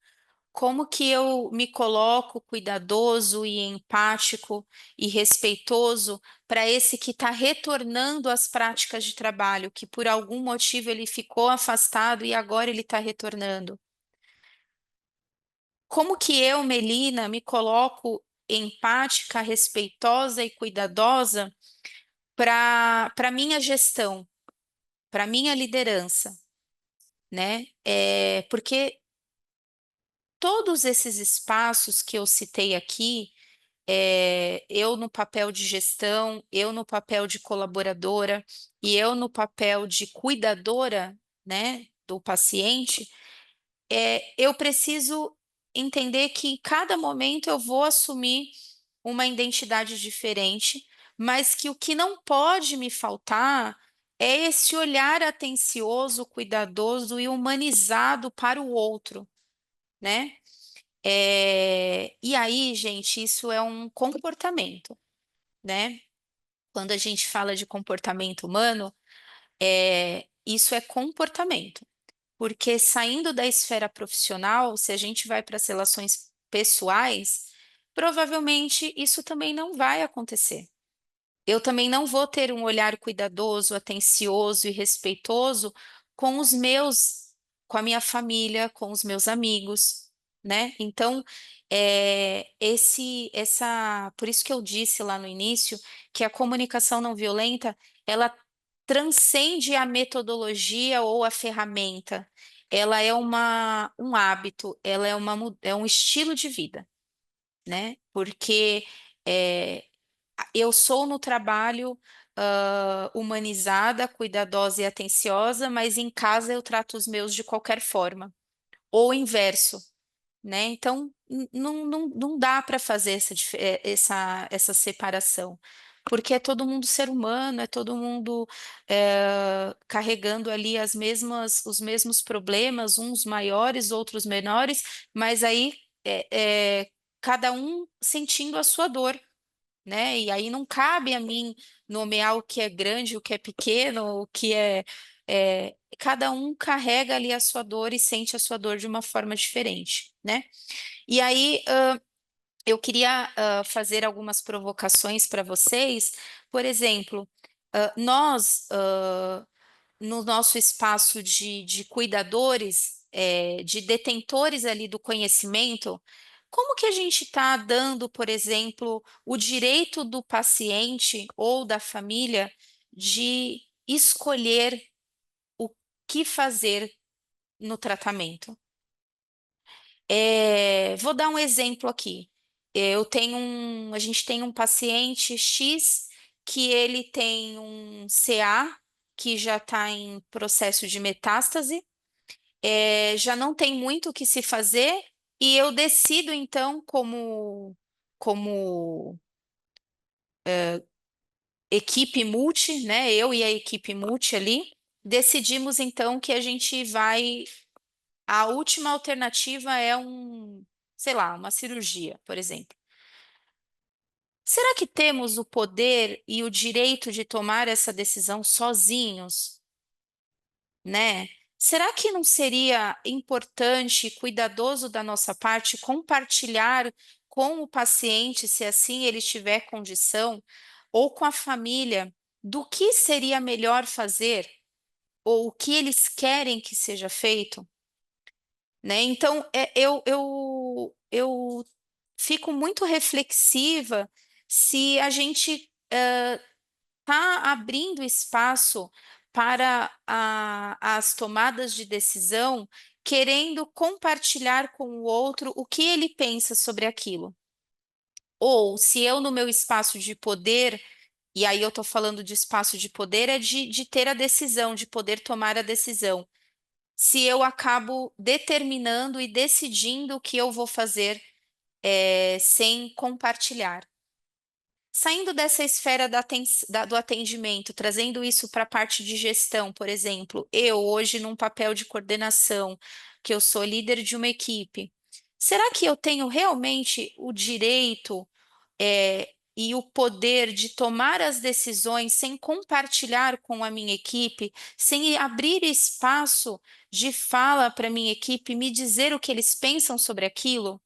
como que eu me coloco cuidadoso e empático e respeitoso para esse que está retornando às práticas de trabalho, que por algum motivo ele ficou afastado e agora ele está retornando? Como que eu, Melina, me coloco empática, respeitosa e cuidadosa para minha gestão, para minha liderança, né? Porque todos esses espaços que eu citei aqui, eu no papel de gestão, eu no papel de colaboradora e eu no papel de cuidadora, né, do paciente, eu preciso entender que em cada momento eu vou assumir uma identidade diferente, mas que o que não pode me faltar é esse olhar atencioso, cuidadoso e humanizado para o outro, né? E aí, gente, isso é um comportamento, né? Quando a gente fala de comportamento humano, isso é comportamento. Porque saindo da esfera profissional, se a gente vai para as relações pessoais, provavelmente isso também não vai acontecer. Eu também não vou ter um olhar cuidadoso, atencioso e respeitoso com os meus, com a minha família, com os meus amigos, né? Então, por isso que eu disse lá no início que a comunicação não violenta, ela transcende a metodologia ou a ferramenta. Ela é um hábito, ela é um estilo de vida, né? Porque é, eu sou no trabalho, humanizada, cuidadosa e atenciosa, mas em casa eu trato os meus de qualquer forma, ou o inverso, né? Então, não dá para fazer essa separação, porque é todo mundo ser humano, é todo mundo carregando ali os mesmos problemas, uns maiores, outros menores, mas aí cada um sentindo a sua dor, né? E aí não cabe a mim nomear o que é grande, o que é pequeno, cada um carrega ali a sua dor e sente a sua dor de uma forma diferente, né? E aí eu queria fazer algumas provocações para vocês. Por exemplo, nós no nosso espaço de cuidadores, de detentores ali do conhecimento, como que a gente está dando, por exemplo, o direito do paciente ou da família de escolher o que fazer no tratamento? Vou dar um exemplo aqui. A gente tem um paciente X que ele tem um CA que já está em processo de metástase, já não tem muito o que se fazer, e eu decido, então, como equipe multi, né? Eu e a equipe multi ali, decidimos então que a gente vai. A última alternativa é sei lá, uma cirurgia, por exemplo. Será que temos o poder e o direito de tomar essa decisão sozinhos, né? Será que não seria importante e cuidadoso da nossa parte compartilhar com o paciente, se assim ele tiver condição, ou com a família, do que seria melhor fazer, ou o que eles querem que seja feito, né? Então, eu fico muito reflexiva se a gente está abrindo espaço para as tomadas de decisão, querendo compartilhar com o outro o que ele pensa sobre aquilo. Ou se eu, no meu espaço de poder, e aí eu estou falando de espaço de poder, é de ter a decisão, de poder tomar a decisão. Se eu acabo determinando e decidindo o que eu vou fazer, sem compartilhar. Saindo dessa esfera do atendimento, trazendo isso para a parte de gestão, por exemplo, eu hoje num papel de coordenação, que eu sou líder de uma equipe, será que eu tenho realmente o direito, e o poder de tomar as decisões sem compartilhar com a minha equipe, sem abrir espaço de fala para a minha equipe me dizer o que eles pensam sobre aquilo?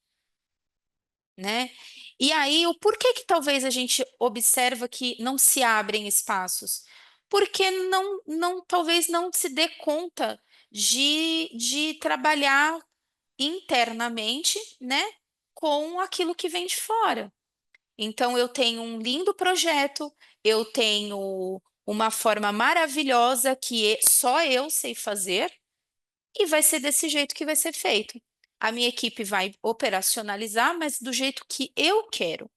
Né? E aí, o porquê que talvez a gente observa que não se abrem espaços? Porque talvez não se dê conta de trabalhar internamente, né, com aquilo que vem de fora. Então, eu tenho um lindo projeto, eu tenho uma forma maravilhosa que só eu sei fazer, e vai ser desse jeito que vai ser feito. A minha equipe vai operacionalizar, mas do jeito que eu quero,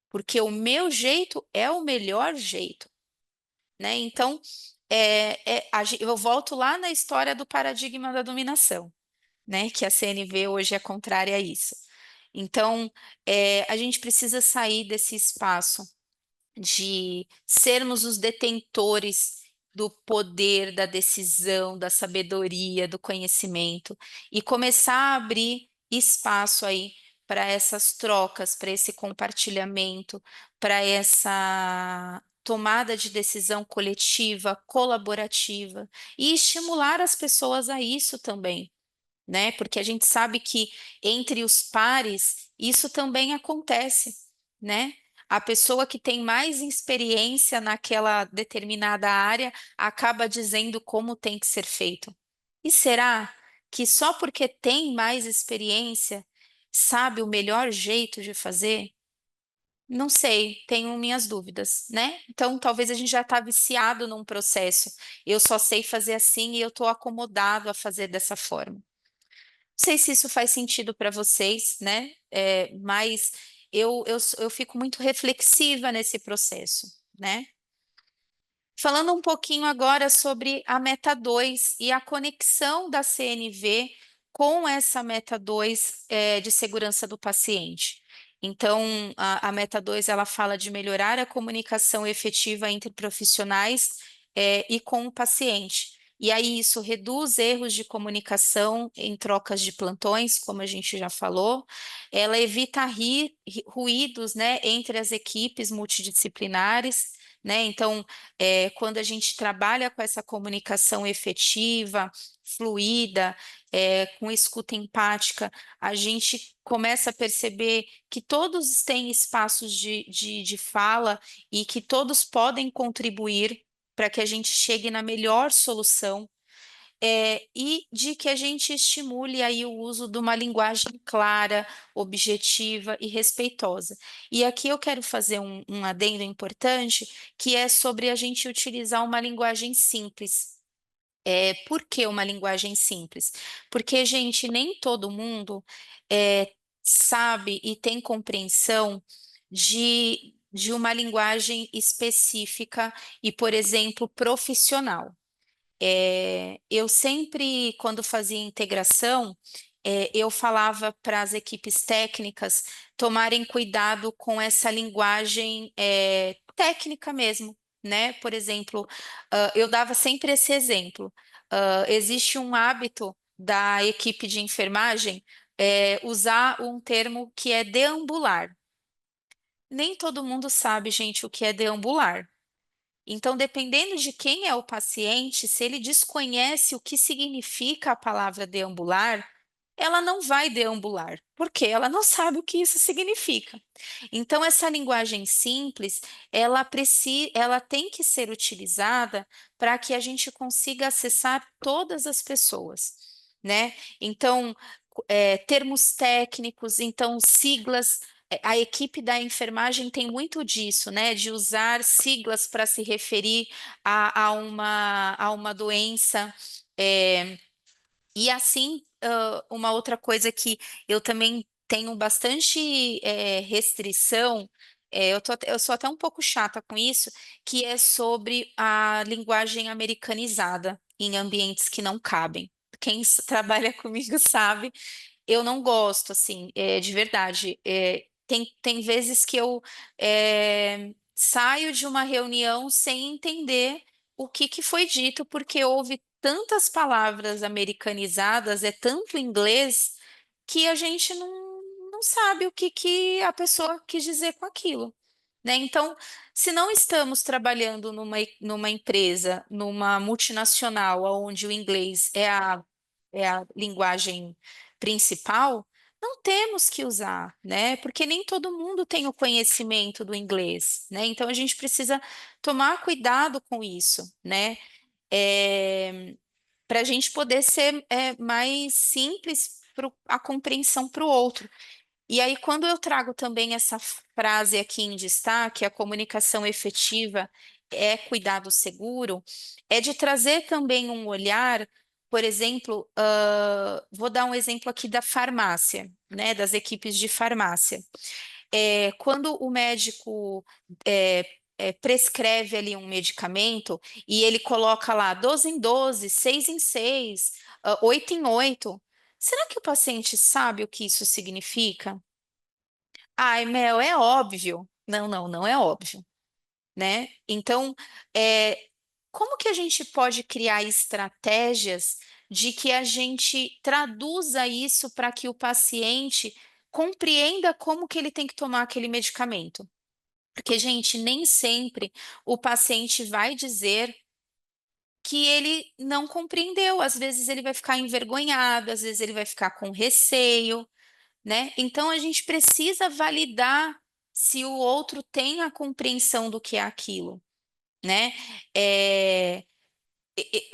porque o meu jeito é o melhor jeito, né? Então, eu volto lá na história do paradigma da dominação, né? Que a CNV hoje é contrária a isso. Então, a gente precisa sair desse espaço de sermos os detentores do poder, da decisão, da sabedoria, do conhecimento e começar a abrir espaço aí para essas trocas, para esse compartilhamento, para essa tomada de decisão coletiva, colaborativa e estimular as pessoas a isso também, né? Porque a gente sabe que entre os pares isso também acontece, né? A pessoa que tem mais experiência naquela determinada área acaba dizendo como tem que ser feito. E será que só porque tem mais experiência sabe o melhor jeito de fazer? Não sei, tenho minhas dúvidas, né? Então, talvez a gente já está viciado num processo. Eu só sei fazer assim e eu estou acomodado a fazer dessa forma. Não sei se isso faz sentido para vocês, né? Mas eu fico muito reflexiva nesse processo, né? Falando um pouquinho agora sobre a Meta 2 e a conexão da CNV com essa Meta 2, de segurança do paciente. Então, a Meta 2 ela fala de melhorar a comunicação efetiva entre profissionais, e com o paciente. E aí isso reduz erros de comunicação em trocas de plantões, como a gente já falou. Ela evita ruídos, né, entre as equipes multidisciplinares, né? Então, quando a gente trabalha com essa comunicação efetiva, fluida, com escuta empática, a gente começa a perceber que todos têm espaços de fala e que todos podem contribuir para que a gente chegue na melhor solução, e de que a gente estimule aí o uso de uma linguagem clara, objetiva e respeitosa. E aqui eu quero fazer um adendo importante, que é sobre a gente utilizar uma linguagem simples. Por que uma linguagem simples? Porque, gente, nem todo mundo sabe e tem compreensão de uma linguagem específica e, por exemplo, profissional. Eu sempre, quando fazia integração, eu falava para as equipes técnicas tomarem cuidado com essa linguagem, técnica mesmo, né? Por exemplo, eu dava sempre esse exemplo. Existe um hábito da equipe de enfermagem, usar um termo que é deambular. Nem todo mundo sabe, gente, o que é deambular. Então, dependendo de quem é o paciente, se ele desconhece o que significa a palavra deambular, ela não vai deambular, porque ela não sabe o que isso significa. Então, essa linguagem simples, ela tem que ser utilizada para que a gente consiga acessar todas as pessoas, né? Então, termos técnicos, então siglas. A equipe da enfermagem tem muito disso, né? De usar siglas para se referir a uma doença. É, e assim, uma outra coisa que eu também tenho bastante restrição, eu sou até um pouco chata com isso, que é sobre a linguagem americanizada em ambientes que não cabem. Quem trabalha comigo sabe, eu não gosto, assim, de verdade. Tem vezes que eu saio de uma reunião sem entender o que foi dito, porque houve tantas palavras americanizadas, é tanto inglês, que a gente não sabe o que a pessoa quis dizer com aquilo, né? Então, se não estamos trabalhando numa empresa, numa multinacional, onde o inglês é a linguagem principal, não temos que usar, né? Porque nem todo mundo tem o conhecimento do inglês, né? Então a gente precisa tomar cuidado com isso, né? Para a gente poder ser mais simples a compreensão para o outro. E aí, quando eu trago também essa frase aqui em destaque, a comunicação efetiva é cuidado seguro, é de trazer também um olhar, por exemplo, vou dar um exemplo aqui da farmácia, né, das equipes de farmácia. Quando o médico prescreve ali um medicamento e ele coloca lá 12 em 12, 6 em 6, 8 em 8, será que o paciente sabe o que isso significa? Ai, Mel, é óbvio. Não, não, não é óbvio, né? Então, é, como que a gente pode criar estratégias de que a gente traduza isso para que o paciente compreenda como que ele tem que tomar aquele medicamento? Porque, gente, nem sempre o paciente vai dizer que ele não compreendeu. Às vezes ele vai ficar envergonhado, às vezes ele vai ficar com receio, né? Então a gente precisa validar se o outro tem a compreensão do que é aquilo, né? É,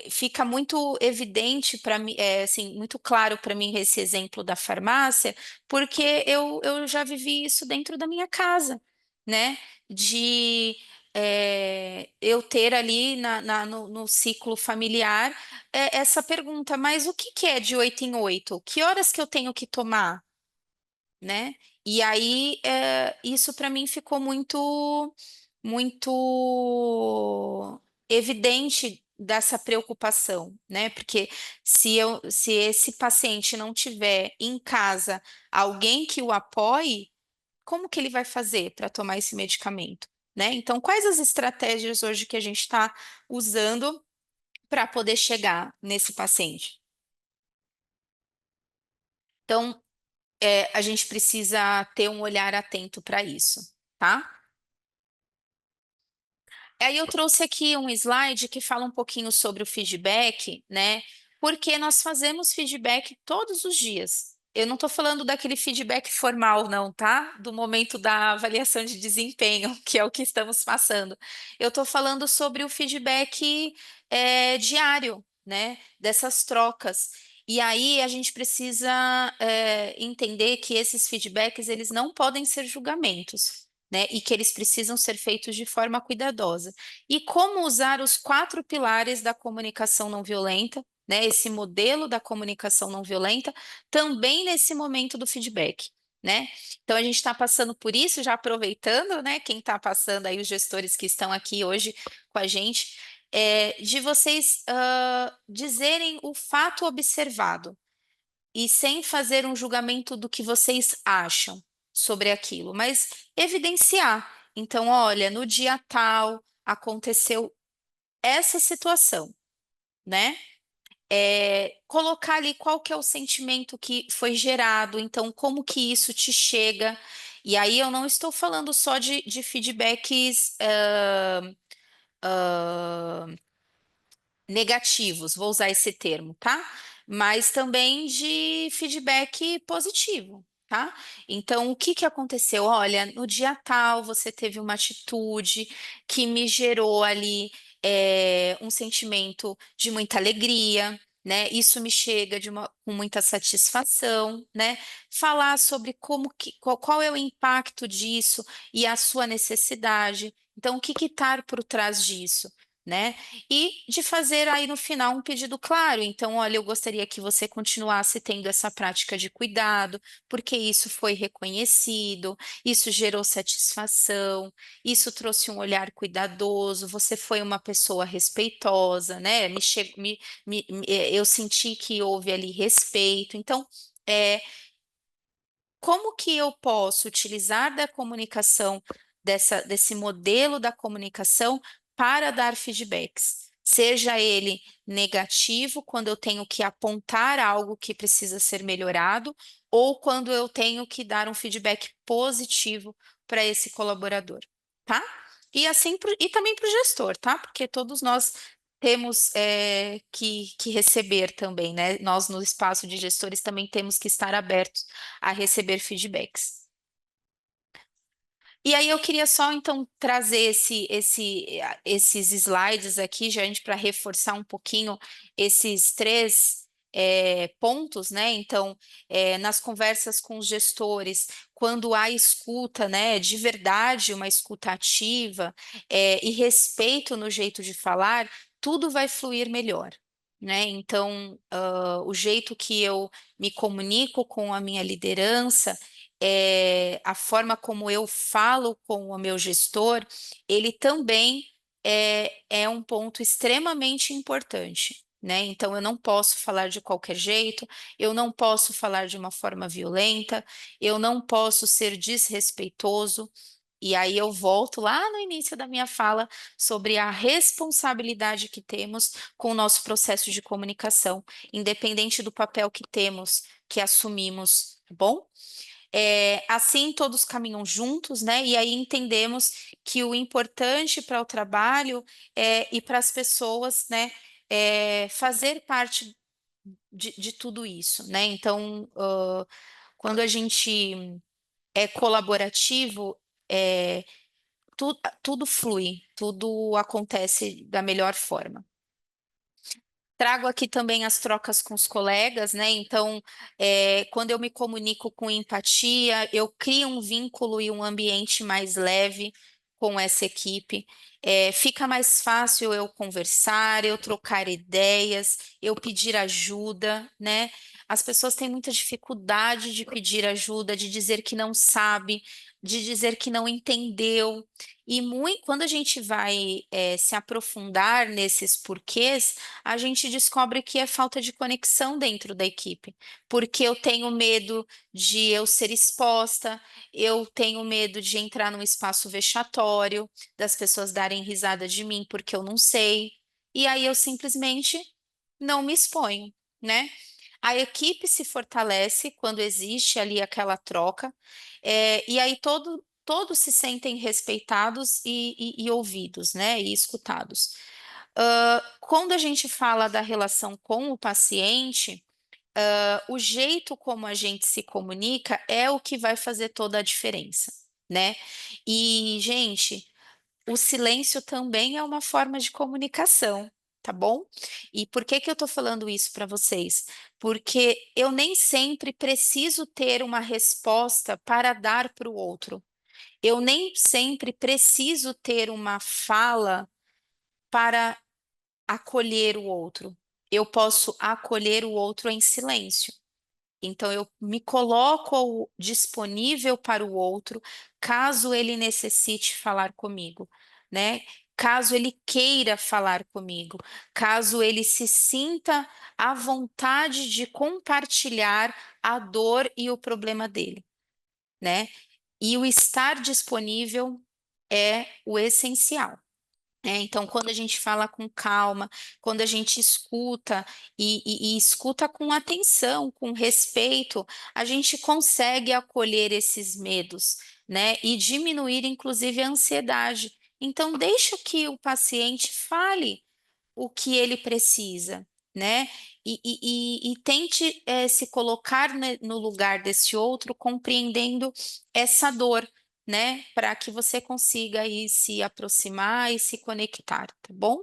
fica muito evidente para mim, assim, muito claro para mim esse exemplo da farmácia, porque eu já vivi isso dentro da minha casa, né? De eu ter ali no ciclo familiar essa pergunta, mas o que que é de 8 em 8? Que horas que eu tenho que tomar? Né? E aí, isso para mim ficou muito evidente dessa preocupação, né? Porque se esse paciente não tiver em casa alguém que o apoie, como que ele vai fazer para tomar esse medicamento, né? Então, quais as estratégias hoje que a gente está usando para poder chegar nesse paciente? Então, a gente precisa ter um olhar atento para isso, tá? Aí eu trouxe aqui um slide que fala um pouquinho sobre o feedback, né? Porque nós fazemos feedback todos os dias. Eu não estou falando daquele feedback formal, não, tá? Do momento da avaliação de desempenho, que é o que estamos passando. Eu estou falando sobre o feedback diário, né? Dessas trocas. E aí a gente precisa entender que esses feedbacks eles não podem ser julgamentos, né? E que eles precisam ser feitos de forma cuidadosa. E como usar os 4 pilares da comunicação não violenta, né? Esse modelo da comunicação não violenta, também nesse momento do feedback. né? Então a gente está passando por isso, já aproveitando, né? Quem está passando aí, os gestores que estão aqui hoje com a gente, de vocês dizerem o fato observado e sem fazer um julgamento do que vocês acham sobre aquilo, mas evidenciar. Então, olha, no dia tal aconteceu essa situação, né? Colocar ali qual que é o sentimento que foi gerado, então como que isso te chega. E aí eu não estou falando só de feedbacks negativos, vou usar esse termo, tá? Mas também de feedback positivo, tá? Então, o que que aconteceu? Olha, no dia tal você teve uma atitude que me gerou ali um sentimento de muita alegria. Né? Isso me chega com muita satisfação, né? Falar sobre qual é o impacto disso e a sua necessidade. Então, o que está por trás disso, né? E de fazer aí no final um pedido claro. Então, olha, eu gostaria que você continuasse tendo essa prática de cuidado, porque isso foi reconhecido, isso gerou satisfação, isso trouxe um olhar cuidadoso, você foi uma pessoa respeitosa, né? Eu senti que houve ali respeito. Então, é, como que eu posso utilizar da comunicação, desse modelo da comunicação para dar feedbacks? Seja ele negativo, quando eu tenho que apontar algo que precisa ser melhorado, ou quando eu tenho que dar um feedback positivo para esse colaborador, tá? E assim, e também para o gestor, tá? Porque todos nós temos que receber também, né? Nós, no espaço de gestores, também temos que estar abertos a receber feedbacks. E aí eu queria só então trazer esses slides aqui, gente, para reforçar um pouquinho esses três pontos, né? Então, nas conversas com os gestores, quando há escuta, né, de verdade, uma escuta ativa, e respeito no jeito de falar, tudo vai fluir melhor. Né? Então, o jeito que eu me comunico com a minha liderança, a forma como eu falo com o meu gestor, ele também é um ponto extremamente importante. Né? Então, eu não posso falar de qualquer jeito, eu não posso falar de uma forma violenta, eu não posso ser desrespeitoso. E aí eu volto lá no início da minha fala sobre a responsabilidade que temos com o nosso processo de comunicação, independente do papel que temos, que assumimos, tá bom? Assim todos caminham juntos, né? E aí entendemos que o importante para o trabalho e para as pessoas, né, fazer parte de tudo isso, né? Então, quando a gente é colaborativo, é, tudo flui, tudo acontece da melhor forma. Trago aqui também as trocas com os colegas, né? Então, quando eu me comunico com empatia, eu crio um vínculo e um ambiente mais leve com essa equipe. Fica mais fácil eu conversar, eu trocar ideias, eu pedir ajuda, né? As pessoas têm muita dificuldade de pedir ajuda, de dizer que não sabe, de dizer que não entendeu. E quando a gente vai, se aprofundar nesses porquês, a gente descobre que é falta de conexão dentro da equipe, porque eu tenho medo de eu ser exposta, eu tenho medo de entrar num espaço vexatório, das pessoas darem risada de mim porque eu não sei, e aí eu simplesmente não me exponho, né? A equipe se fortalece quando existe ali aquela troca, e aí todos se sentem respeitados e ouvidos, né? E escutados. Quando a gente fala da relação com o paciente, o jeito como a gente se comunica é o que vai fazer toda a diferença, né? E, gente, o silêncio também é uma forma de comunicação, tá bom? E por que que eu tô falando isso para vocês? Porque eu nem sempre preciso ter uma resposta para dar para o outro. Eu nem sempre preciso ter uma fala para acolher o outro. Eu posso acolher o outro em silêncio. Então, eu me coloco disponível para o outro, caso ele necessite falar comigo, né? Caso ele queira falar comigo, caso ele se sinta à vontade de compartilhar a dor e o problema dele, né? E o estar disponível é o essencial. Então, quando a gente fala com calma, quando a gente escuta e escuta com atenção, com respeito, a gente consegue acolher esses medos, né? E diminuir, inclusive, a ansiedade. Então, deixa que o paciente fale o que ele precisa, né? E tente se colocar, né, no lugar desse outro, compreendendo essa dor, né? Para que você consiga aí se aproximar e se conectar, tá bom?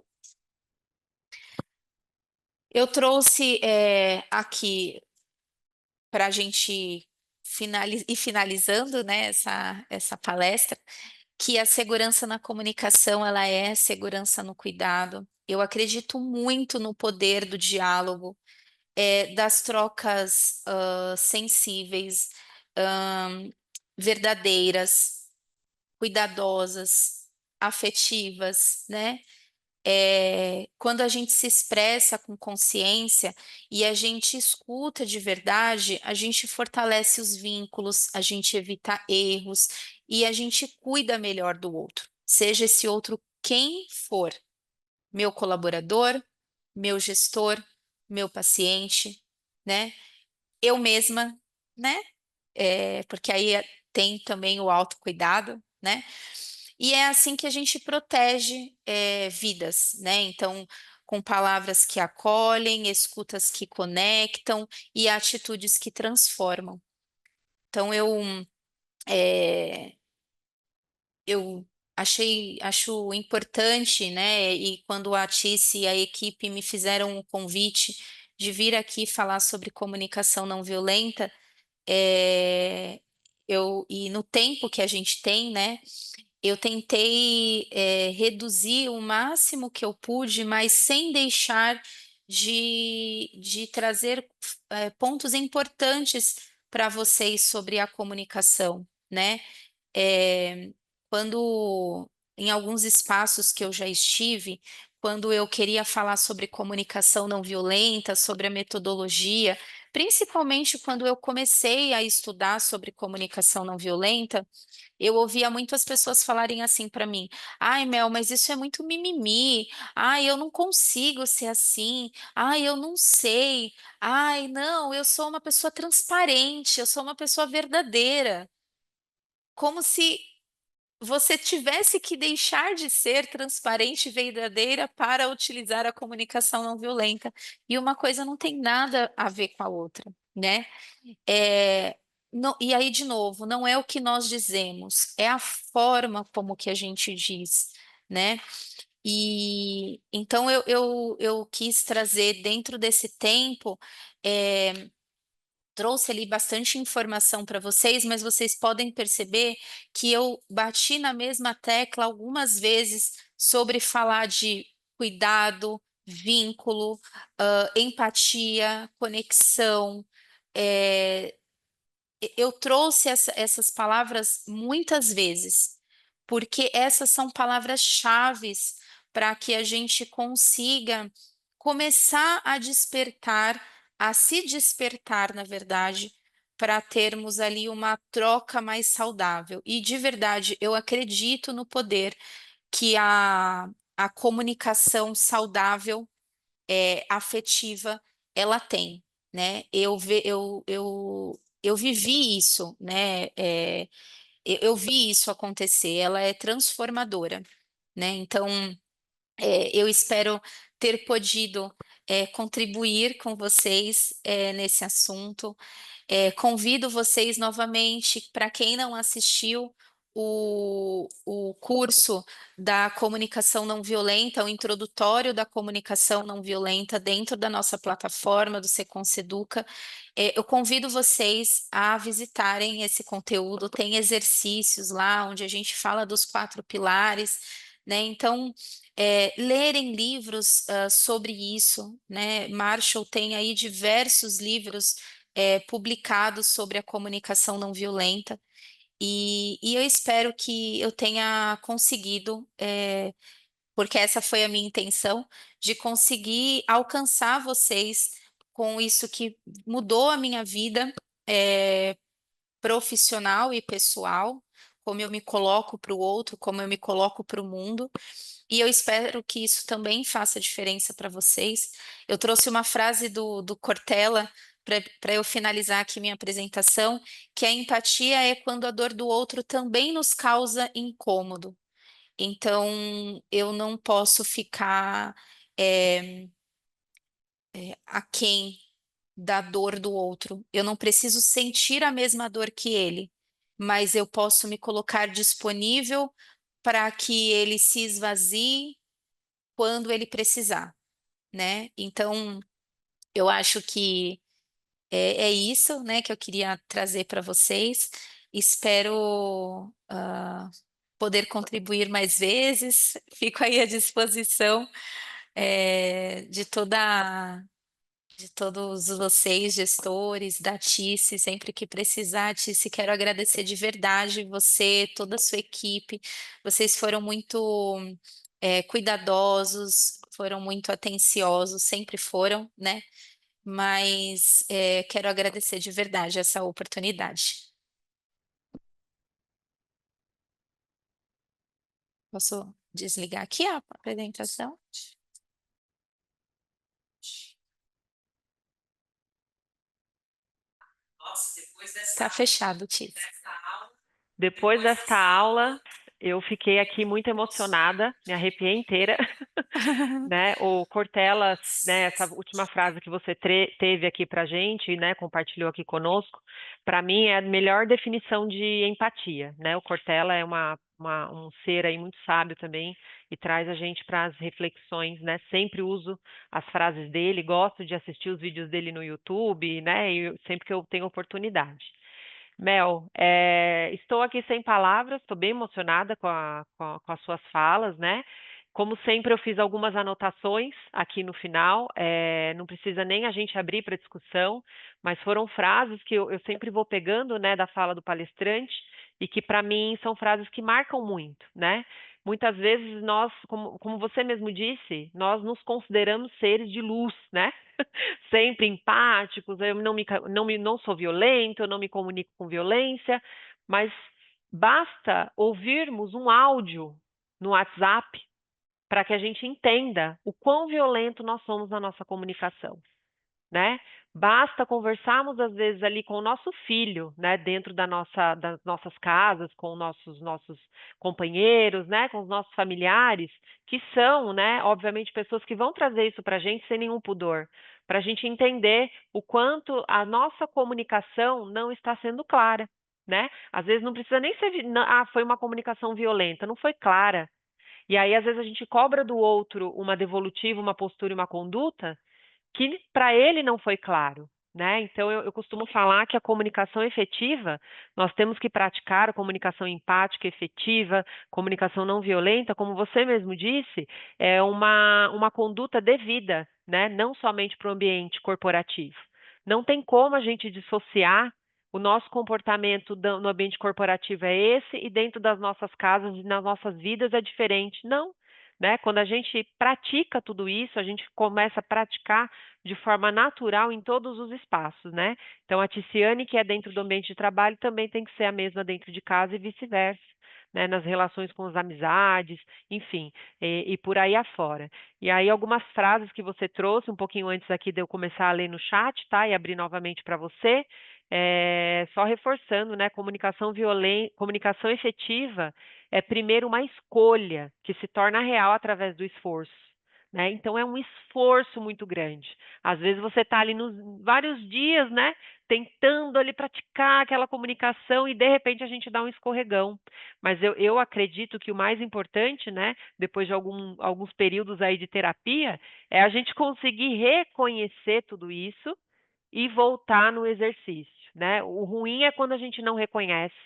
Eu trouxe aqui para a gente ir finalizando, né, essa palestra, que a segurança na comunicação, ela é segurança no cuidado. Eu acredito muito no poder do diálogo, das trocas sensíveis, ahn, verdadeiras, cuidadosas, afetivas, né? Quando a gente se expressa com consciência e a gente escuta de verdade, a gente fortalece os vínculos, a gente evita erros e a gente cuida melhor do outro, seja esse outro quem for, meu colaborador, meu gestor, meu paciente, né? Eu mesma, né? Porque aí tem também o autocuidado, né? E é assim que a gente protege vidas, né? Então, com palavras que acolhem, escutas que conectam e atitudes que transformam. Então, é, eu acho importante, né? E quando a Tice e a equipe me fizeram o convite de vir aqui falar sobre comunicação não violenta, e no tempo que a gente tem, né? Eu tentei reduzir o máximo que eu pude, mas sem deixar de trazer pontos importantes para vocês sobre a comunicação, né? É, quando em alguns espaços que eu já estive, quando eu queria falar sobre comunicação não violenta, sobre a metodologia, principalmente quando eu comecei a estudar sobre comunicação não violenta, eu ouvia muitas pessoas falarem assim para mim: ai, Mel, mas isso é muito mimimi. Ai, eu não consigo ser assim. Ai, eu não sei. Ai, não, eu sou uma pessoa transparente, eu sou uma pessoa verdadeira. Como se você tivesse que deixar de ser transparente e verdadeira para utilizar a comunicação não violenta. E uma coisa não tem nada a ver com a outra, né? É, e aí, de novo, não é o que nós dizemos, é a forma como que a gente diz, né? E então eu quis trazer dentro desse tempo, trouxe ali bastante informação para vocês, mas vocês podem perceber que eu bati na mesma tecla algumas vezes sobre falar de cuidado, vínculo, empatia, conexão. eh, eu trouxe essas palavras muitas vezes, porque essas são palavras-chaves para que a gente consiga começar a despertar, a se despertar, na verdade, para termos ali uma troca mais saudável. E de verdade, eu acredito no poder que a comunicação saudável, afetiva, ela tem, né? Eu vivi isso, né? Eu vi isso acontecer, ela é transformadora, né? Então, eu espero ter podido contribuir com vocês nesse assunto. Convido vocês novamente, para quem não assistiu o curso da comunicação não violenta, o introdutório da comunicação não violenta dentro da nossa plataforma do Seconce Educa, eu convido vocês a visitarem esse conteúdo. Tem exercícios lá onde a gente fala dos 4 pilares, né? Então, lerem livros sobre isso, né? Marshall tem aí diversos livros publicados sobre a comunicação não violenta. E eu espero que eu tenha conseguido, porque essa foi a minha intenção, de conseguir alcançar vocês com isso que mudou a minha vida, profissional e pessoal, como eu me coloco para o outro, como eu me coloco para o mundo. E eu espero que isso também faça diferença para vocês. Eu trouxe uma frase do Cortella para eu finalizar aqui minha apresentação, que a empatia é quando a dor do outro também nos causa incômodo. Então, eu não posso ficar aquém da dor do outro. Eu não preciso sentir a mesma dor que ele, mas eu posso me colocar disponível para que ele se esvazie quando ele precisar, né? Então, eu acho que é isso, né, que eu queria trazer para vocês. Espero, poder contribuir mais vezes. Fico aí à disposição, de todos vocês, gestores, da Tice, sempre que precisar, Tice, quero agradecer de verdade você, toda a sua equipe. Vocês foram muito, cuidadosos, foram muito atenciosos, sempre foram, né? Mas quero agradecer de verdade essa oportunidade. Posso desligar aqui a apresentação? Está fechado, Tice. Depois desta aula, eu fiquei aqui muito emocionada, me arrepiei inteira, né? O Cortella, né, essa última frase que você teve aqui para gente, né, compartilhou aqui conosco, para mim é a melhor definição de empatia, né? O Cortella é um ser aí muito sábio também e traz a gente para as reflexões, né? Sempre uso as frases dele, gosto de assistir os vídeos dele no YouTube, né? E sempre que eu tenho oportunidade. Mel, estou aqui sem palavras, estou bem emocionada com as suas falas, né? Como sempre, eu fiz algumas anotações aqui no final, não precisa nem a gente abrir para discussão, mas foram frases que eu sempre vou pegando, né, da fala do palestrante e que, para mim, são frases que marcam muito, né? Muitas vezes nós, como você mesmo disse, nós nos consideramos seres de luz, né? Sempre empáticos, eu não sou violento, eu não me comunico com violência, mas basta ouvirmos um áudio no WhatsApp para que a gente entenda o quão violento nós somos na nossa comunicação, né? Basta conversarmos às vezes ali com o nosso filho, né, dentro das nossas casas, com nossos companheiros, né, com os nossos familiares, que são, né, obviamente pessoas que vão trazer isso para a gente sem nenhum pudor, para a gente entender o quanto a nossa comunicação não está sendo clara, né? Às vezes não precisa nem ser, foi uma comunicação violenta, não foi clara. E aí às vezes a gente cobra do outro uma devolutiva, uma postura e uma conduta que para ele não foi claro, né? Então eu costumo falar que a comunicação efetiva, nós temos que praticar a comunicação empática efetiva, comunicação não violenta, como você mesmo disse, é uma conduta devida, né? Não somente para o ambiente corporativo. Não tem como a gente dissociar o nosso comportamento no ambiente corporativo é esse e dentro das nossas casas e nas nossas vidas é diferente. Não, né? Quando a gente pratica tudo isso, a gente começa a praticar de forma natural em todos os espaços, né? Então, a Ticiane, que é dentro do ambiente de trabalho, também tem que ser a mesma dentro de casa e vice-versa, né? Nas relações com as amizades, enfim, e por aí afora. E aí, algumas frases que você trouxe, um pouquinho antes aqui de eu começar a ler no chat, tá? E abrir novamente para você. Só reforçando, né? Comunicação efetiva é primeiro uma escolha que se torna real através do esforço. Né? Então é um esforço muito grande. Às vezes você está ali nos vários dias, né, tentando ali praticar aquela comunicação e de repente a gente dá um escorregão. Mas eu acredito que o mais importante, né, depois de alguns períodos aí de terapia, é a gente conseguir reconhecer tudo isso e voltar no exercício, né? O ruim é quando a gente não reconhece,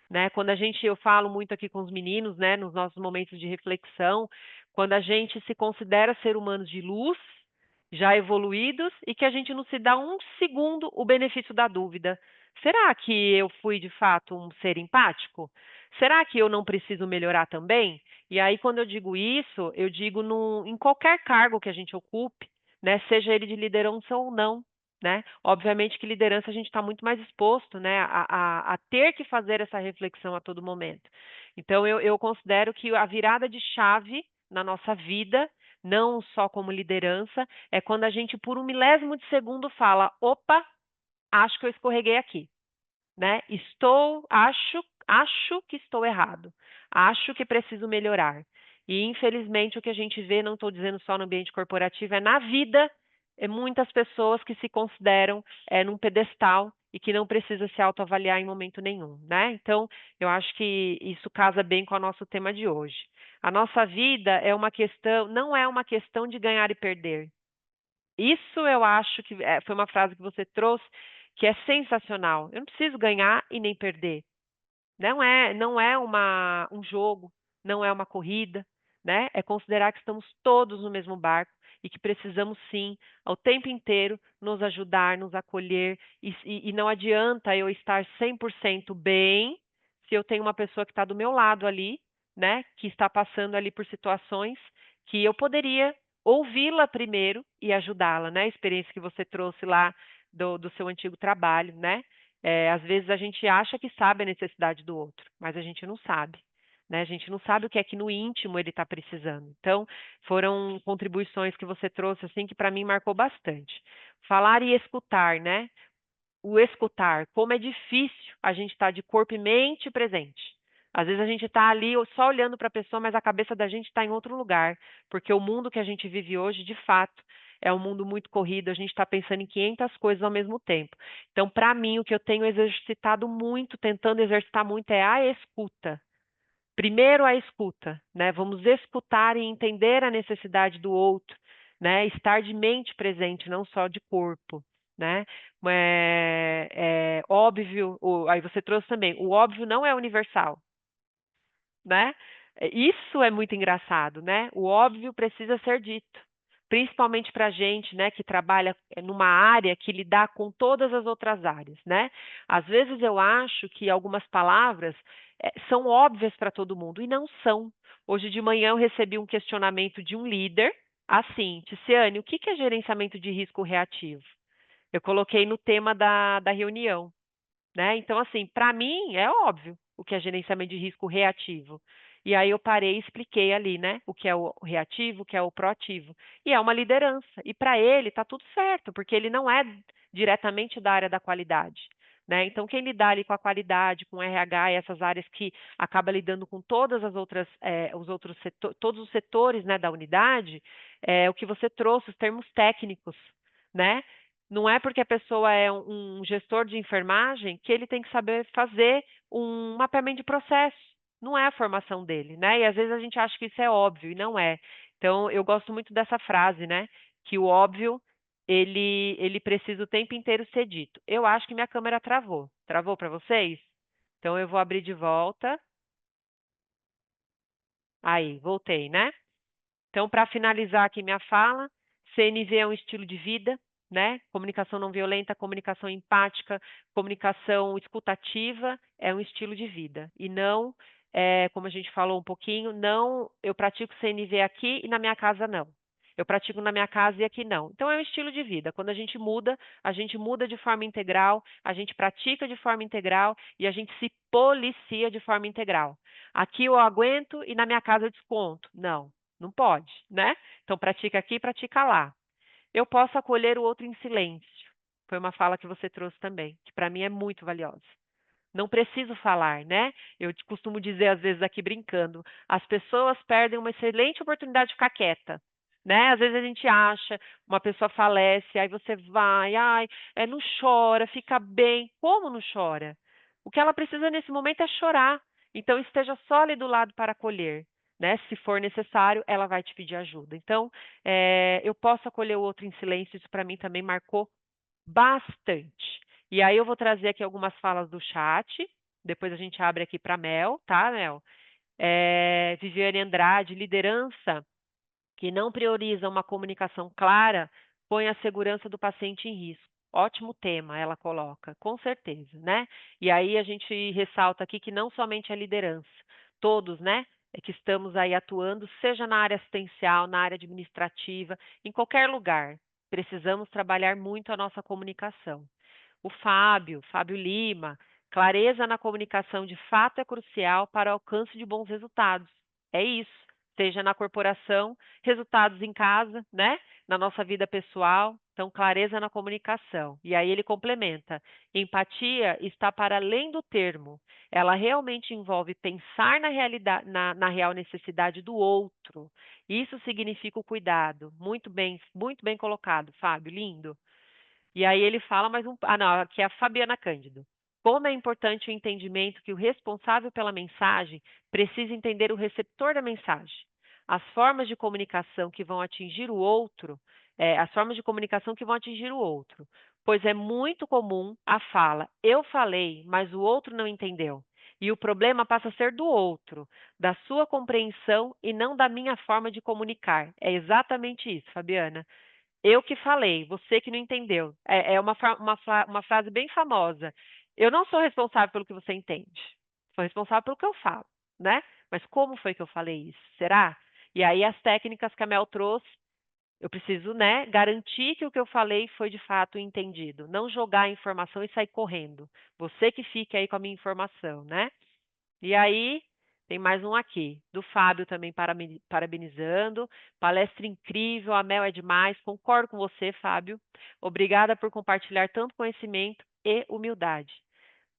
né? Quando eu falo muito aqui com os meninos, né, nos nossos momentos de reflexão, quando a gente se considera ser humanos de luz, já evoluídos e que a gente não se dá um segundo o benefício da dúvida. Será que eu fui de fato um ser empático? Será que eu não preciso melhorar também? E aí, quando eu digo isso, eu digo em qualquer cargo que a gente ocupe, né, seja ele de liderança ou não. Né? Obviamente que liderança a gente está muito mais exposto, né, a ter que fazer essa reflexão a todo momento. Então, eu considero que a virada de chave na nossa vida, não só como liderança, é quando a gente, por um milésimo de segundo, fala: opa, acho que eu escorreguei aqui, né? Acho que estou errado, acho que preciso melhorar. E infelizmente o que a gente vê, não estou dizendo só no ambiente corporativo, é na vida, muitas pessoas que se consideram num pedestal e que não precisa se autoavaliar em momento nenhum, né? Então, eu acho que isso casa bem com o nosso tema de hoje. A nossa vida é uma questão, não é uma questão de ganhar e perder. Isso eu acho que foi uma frase que você trouxe que é sensacional. Eu não preciso ganhar e nem perder. Não é um jogo, não é uma corrida, né? É considerar que estamos todos no mesmo barco e que precisamos sim, ao tempo inteiro, nos ajudar, nos acolher. E não adianta eu estar 100% bem se eu tenho uma pessoa que está do meu lado ali, né? Que está passando ali por situações que eu poderia ouvi-la primeiro e ajudá-la, né? A experiência que você trouxe lá do seu antigo trabalho, né? Às vezes a gente acha que sabe a necessidade do outro, mas a gente não sabe. Né? A gente não sabe o que é que no íntimo ele está precisando. Então, foram contribuições que você trouxe assim que para mim marcou bastante. Falar e escutar, né? O escutar, como é difícil a gente estar de corpo e mente presente. Às vezes a gente está ali só olhando para a pessoa, mas a cabeça da gente está em outro lugar, porque o mundo que a gente vive hoje, de fato, é um mundo muito corrido, a gente está pensando em 500 coisas ao mesmo tempo. Então, para mim, o que eu tenho exercitado muito, tentando exercitar muito, é a escuta. Primeiro a escuta, né? Vamos escutar e entender a necessidade do outro, né? Estar de mente presente, não só de corpo, né? É óbvio, aí você trouxe também, o óbvio não é universal, né? Isso é muito engraçado, né? O óbvio precisa ser dito, principalmente para a gente, né, que trabalha numa área que lidar com todas as outras áreas, né? Às vezes eu acho que algumas palavras são óbvias para todo mundo e não são. Hoje de manhã eu recebi um questionamento de um líder, assim, Ticiane, o que é gerenciamento de risco reativo? Eu coloquei no tema da reunião. Né? Então, assim, para mim é óbvio o que é gerenciamento de risco reativo. E aí eu parei e expliquei ali, né, o que é o reativo, o que é o proativo. E é uma liderança. E para ele está tudo certo, porque ele não é diretamente da área da qualidade. Né? Então, quem lidar ali com a qualidade, com o RH e essas áreas que acaba lidando com todas as outras, os outros todos os setores, né, da unidade, o que você trouxe, os termos técnicos, né? Não é porque a pessoa é um gestor de enfermagem que ele tem que saber fazer um mapeamento de processo. Não é a formação dele, né? E às vezes a gente acha que isso é óbvio e não é. Então, eu gosto muito dessa frase, né? Que o óbvio, ele precisa o tempo inteiro ser dito. Eu acho que minha câmera travou. Travou para vocês? Então, eu vou abrir de volta. Aí, voltei, né? Então, para finalizar aqui minha fala, CNV é um estilo de vida, né? Comunicação não violenta, comunicação empática, comunicação escutativa é um estilo de vida. E não, como a gente falou um pouquinho, não eu pratico CNV aqui e na minha casa não. Eu pratico na minha casa e aqui não. Então é um estilo de vida. Quando a gente muda de forma integral, a gente pratica de forma integral e a gente se policia de forma integral. Aqui eu aguento e na minha casa eu desconto. Não. Não pode, né? Então pratica aqui, pratica lá. Eu posso acolher o outro em silêncio. Foi uma fala que você trouxe também, que para mim é muito valiosa. Não preciso falar, né? Eu costumo dizer às vezes aqui brincando, as pessoas perdem uma excelente oportunidade de ficar quieta, né? Às vezes a gente acha, uma pessoa falece, aí você vai, ai, não chora, fica bem. Como não chora? O que ela precisa nesse momento é chorar. Então esteja só ali do lado para acolher. Né? Se for necessário, ela vai te pedir ajuda. Então, eu posso acolher o outro em silêncio, isso para mim também marcou bastante. E aí eu vou trazer aqui algumas falas do chat, depois a gente abre aqui para Mel, tá, Mel? Viviane Andrade, liderança que não prioriza uma comunicação clara põe a segurança do paciente em risco. Ótimo tema, ela coloca, com certeza, né? E aí a gente ressalta aqui que não somente a liderança, todos, né, é que estamos aí atuando, seja na área assistencial, na área administrativa, em qualquer lugar, precisamos trabalhar muito a nossa comunicação. O Fábio Lima, clareza na comunicação de fato é crucial para o alcance de bons resultados. É isso, seja na corporação, resultados em casa, né? Na nossa vida pessoal, então clareza na comunicação. E aí ele complementa: empatia está para além do termo. Ela realmente envolve pensar na realidade, na real necessidade do outro. Isso significa o cuidado. Muito bem colocado, Fábio, lindo. E aí ele fala mais um. Ah, não, aqui é a Fabiana Cândido. Como é importante o entendimento que o responsável pela mensagem precisa entender o receptor da mensagem. As formas de comunicação que vão atingir o outro, as formas de comunicação que vão atingir o outro. Pois é muito comum a fala, eu falei, mas o outro não entendeu. E o problema passa a ser do outro, da sua compreensão e não da minha forma de comunicar. É exatamente isso, Fabiana. Eu que falei, você que não entendeu. É uma frase bem famosa. Eu não sou responsável pelo que você entende. Sou responsável pelo que eu falo, né? Mas como foi que eu falei isso? Será? E aí as técnicas que a Mel trouxe, eu preciso, né, garantir que o que eu falei foi de fato entendido. Não jogar a informação e sair correndo. Você que fique aí com a minha informação, né? E aí, tem mais um aqui, do Fábio também parabenizando. Palestra incrível, a Mel é demais. Concordo com você, Fábio. Obrigada por compartilhar tanto conhecimento e humildade.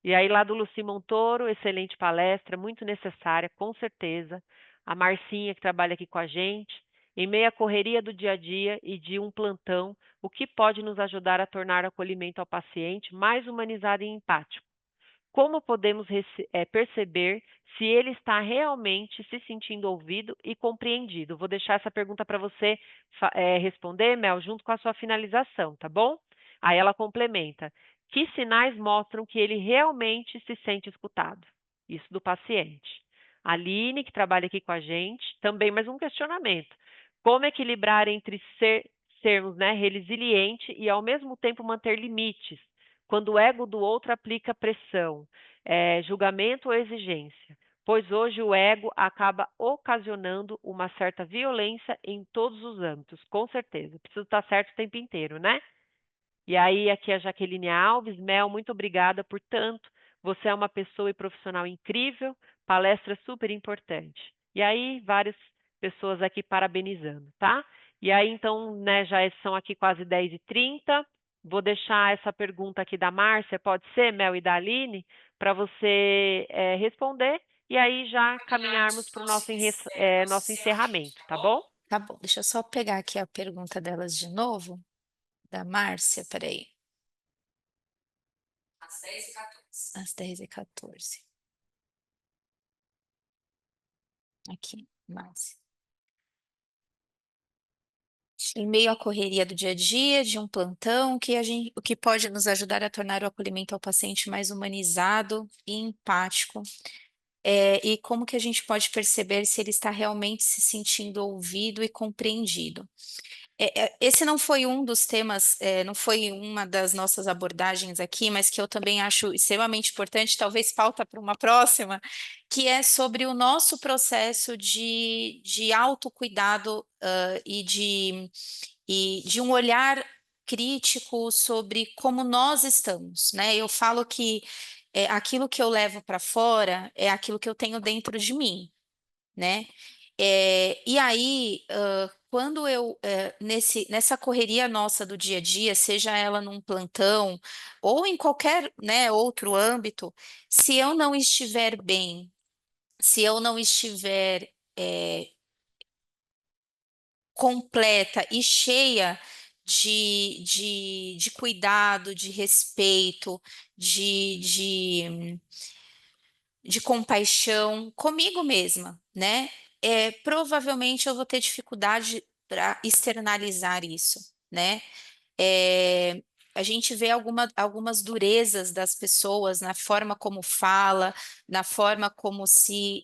E aí, lá do Luci Montoro, excelente palestra, muito necessária, com certeza. A Marcinha, que trabalha aqui com a gente. Em meio à correria do dia a dia e de um plantão, o que pode nos ajudar a tornar o acolhimento ao paciente mais humanizado e empático? Como podemos perceber se ele está realmente se sentindo ouvido e compreendido? Vou deixar essa pergunta para você responder, Mel, junto com a sua finalização, tá bom? Aí ela complementa: que sinais mostram que ele realmente se sente escutado? Isso do paciente. A Aline, que trabalha aqui com a gente, também mais um questionamento: como equilibrar entre sermos, né, resiliente e ao mesmo tempo manter limites? Quando o ego do outro aplica pressão, julgamento ou exigência, pois hoje o ego acaba ocasionando uma certa violência em todos os âmbitos, com certeza. Precisa estar certo o tempo inteiro, né? E aí, aqui a Jaqueline Alves, Mel, muito obrigada por tanto. Você é uma pessoa e profissional incrível, palestra super importante. E aí, várias pessoas aqui parabenizando, tá? E aí, então, né, já são aqui quase 10h30. Vou deixar essa pergunta aqui da Márcia, pode ser, Mel e da Aline, para você responder e aí já caminharmos para o nosso encerramento, tá bom? Tá bom, deixa eu só pegar aqui a pergunta delas de novo, da Márcia, peraí. Às 10h14. Aqui, Márcia. Em meio à correria do dia a dia, de um plantão, o que pode nos ajudar a tornar o acolhimento ao paciente mais humanizado e empático? E como que a gente pode perceber se ele está realmente se sentindo ouvido e compreendido? Esse não foi um dos temas, não foi uma das nossas abordagens aqui, mas que eu também acho extremamente importante, talvez pauta para uma próxima, que é sobre o nosso processo de autocuidado, e de um olhar crítico sobre como nós estamos, né? Eu falo que aquilo que eu levo para fora é aquilo que eu tenho dentro de mim, né? E aí, quando nessa correria nossa do dia a dia, seja ela num plantão ou em qualquer, né, outro âmbito, se eu não estiver bem, se eu não estiver completa e cheia de cuidado, de respeito, de compaixão comigo mesma, né? Provavelmente eu vou ter dificuldade para externalizar isso, né? É, a gente vê algumas durezas das pessoas na forma como fala, na forma como se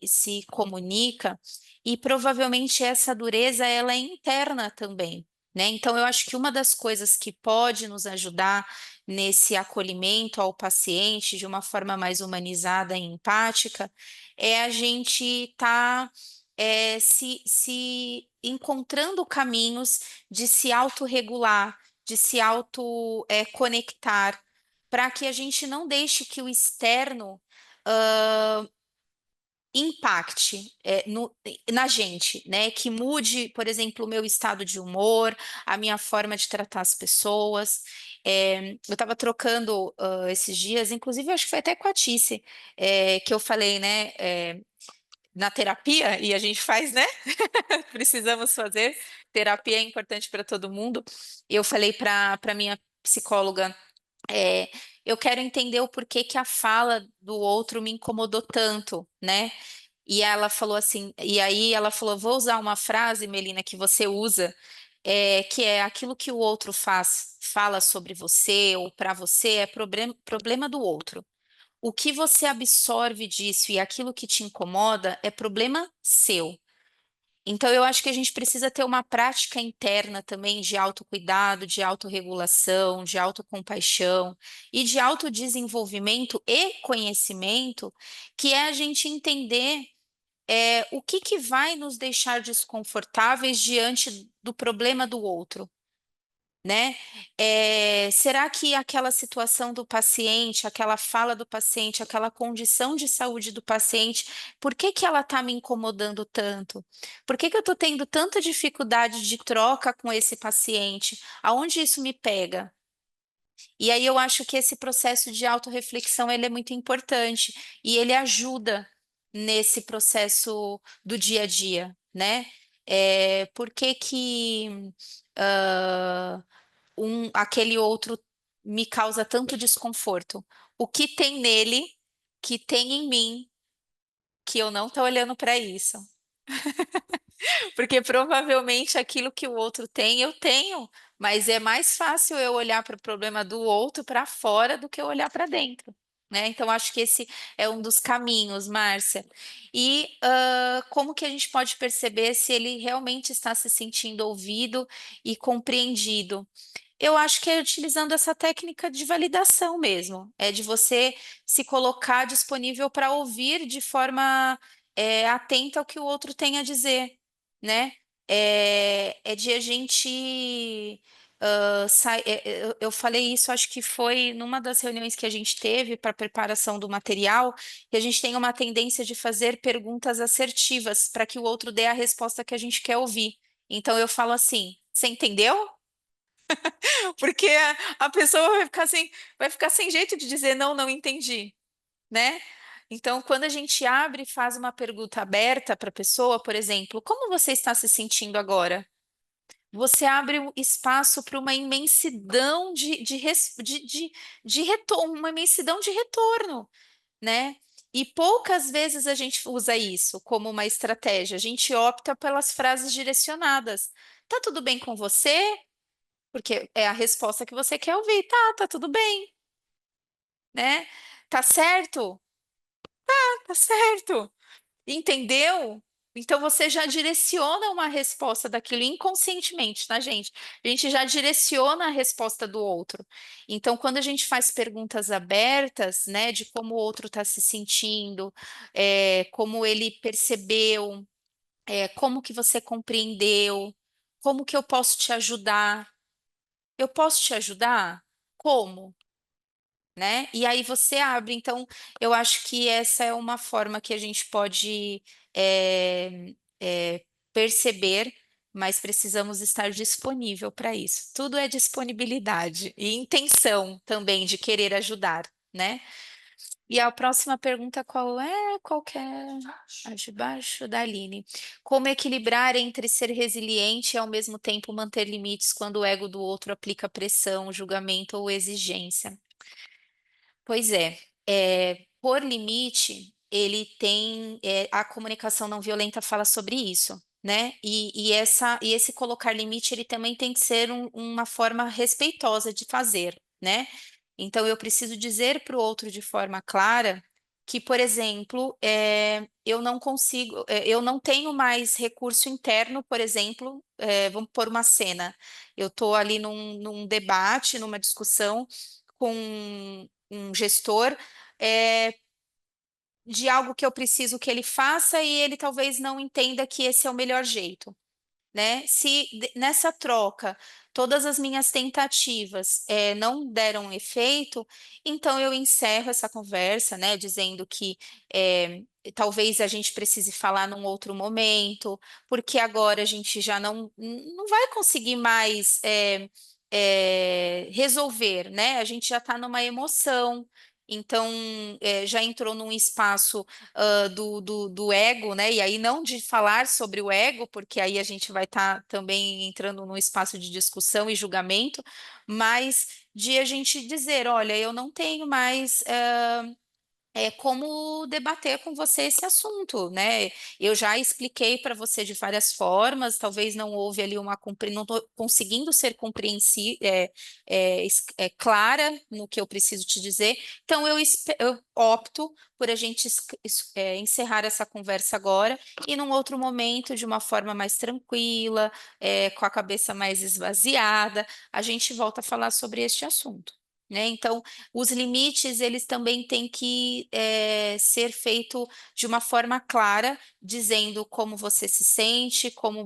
comunica, e provavelmente essa dureza ela é interna também. né? Então, eu acho que uma das coisas que pode nos ajudar nesse acolhimento ao paciente de uma forma mais humanizada e empática é a gente estar se encontrando caminhos de se autorregular, de se auto, conectar, para que a gente não deixe que o externo impacte na gente, né? Que mude, por exemplo, o meu estado de humor, a minha forma de tratar as pessoas. Eu estava trocando esses dias, inclusive eu acho que foi até com a Tice, que eu falei, né? Na terapia, e a gente faz, né? Precisamos fazer. Terapia é importante para todo mundo. Eu falei para minha psicóloga. é, eu quero entender o porquê que a fala do outro me incomodou tanto, né? E ela falou assim, e aí ela falou, vou usar uma frase, Melina, que você usa, que é aquilo que o outro faz, fala sobre você ou para você é problema do outro. O que você absorve disso e aquilo que te incomoda é problema seu. Então, eu acho que a gente precisa ter uma prática interna também de autocuidado, de autorregulação, de autocompaixão e de autodesenvolvimento e conhecimento, que é a gente entender o que que vai nos deixar desconfortáveis diante do problema do outro, né? Será que aquela situação do paciente, aquela fala do paciente, aquela condição de saúde do paciente, por que que ela está me incomodando tanto? Por que que eu estou tendo tanta dificuldade de troca com esse paciente? Aonde isso me pega? E aí eu acho que esse processo de autorreflexão ele é muito importante e ele ajuda nesse processo do dia a dia, né? Por que que ah, aquele outro me causa tanto desconforto? O que tem nele que tem em mim que eu não estou olhando para isso? Porque provavelmente aquilo que o outro tem, eu tenho, mas é mais fácil eu olhar para o problema do outro para fora do que eu olhar para dentro, né? Então, acho que esse é um dos caminhos, Márcia. E como que a gente pode perceber se ele realmente está se sentindo ouvido e compreendido? Eu acho que é utilizando essa técnica de validação mesmo, é de você se colocar disponível para ouvir de forma atenta ao que o outro tem a dizer, né? É de a gente eu falei isso, acho que foi numa das reuniões que a gente teve para preparação do material, que a gente tem uma tendência de fazer perguntas assertivas para que o outro dê a resposta que a gente quer ouvir. Então eu falo assim: você entendeu? Porque a pessoa vai ficar sem jeito de dizer não, não entendi, né? Então, quando a gente abre e faz uma pergunta aberta para a pessoa, por exemplo, como você está se sentindo agora? Você abre um espaço para uma imensidão de retorno, uma imensidão de retorno, né? E poucas vezes a gente usa isso como uma estratégia. A gente opta pelas frases direcionadas. Tá tudo bem com você? Porque é a resposta que você quer ouvir. Tá tudo bem, né? Tá certo? Tá certo. Entendeu? Então você já direciona uma resposta daquilo inconscientemente, tá, gente? A gente já direciona a resposta do outro. Então, quando a gente faz perguntas abertas, né, de como o outro está se sentindo, como ele percebeu, como que você compreendeu, como que eu posso te ajudar? Eu posso te ajudar? Como? Né? E aí você abre. Então, eu acho que essa é uma forma que a gente pode perceber, mas precisamos estar disponível para isso. Tudo é disponibilidade e intenção também de querer ajudar, né? E a próxima pergunta qual é? Qual que é? A de baixo da Aline. Como equilibrar entre ser resiliente e ao mesmo tempo manter limites quando o ego do outro aplica pressão, julgamento ou exigência? Pois por limite, ele tem, a comunicação não violenta fala sobre isso, né? E esse colocar limite, ele também tem que ser uma forma respeitosa de fazer, né? Então, eu preciso dizer para o outro de forma clara que, por exemplo, eu não consigo, eu não tenho mais recurso interno, por exemplo, vamos pôr uma cena. Eu estou ali num debate, numa discussão com um gestor, é, de algo que eu preciso que ele faça e ele talvez não entenda que esse é o melhor jeito, né? Se nessa troca todas as minhas tentativas não deram efeito, então eu encerro essa conversa, né? Dizendo que talvez a gente precise falar num outro momento, porque agora a gente já não vai conseguir mais resolver, né? A gente já está numa emoção. Então, já entrou num espaço do ego, né? E aí não de falar sobre o ego, porque aí a gente vai estar também entrando num espaço de discussão e julgamento, mas de a gente dizer, olha, eu não tenho mais como debater com você esse assunto, né? Eu já expliquei para você de várias formas, talvez não houve ali não estou conseguindo ser clara no que eu preciso te dizer, então eu opto por a gente encerrar essa conversa agora e num outro momento, de uma forma mais tranquila, com a cabeça mais esvaziada, a gente volta a falar sobre este assunto. Né? Então, os limites, eles também têm que ser feito de uma forma clara, dizendo como você se sente, como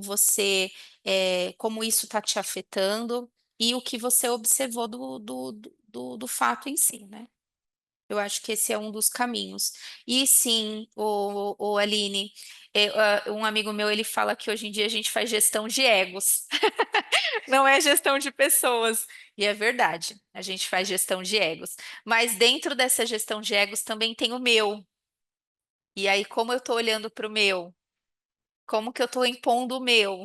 isso está te afetando e o que você observou do fato em si, né? Eu acho que esse é um dos caminhos. E sim, o Aline, um amigo meu, ele fala que hoje em dia a gente faz gestão de egos. Não é gestão de pessoas. E é verdade, a gente faz gestão de egos. Mas dentro dessa gestão de egos também tem o meu. E aí, como eu estou olhando para o meu? Como que eu estou impondo o meu?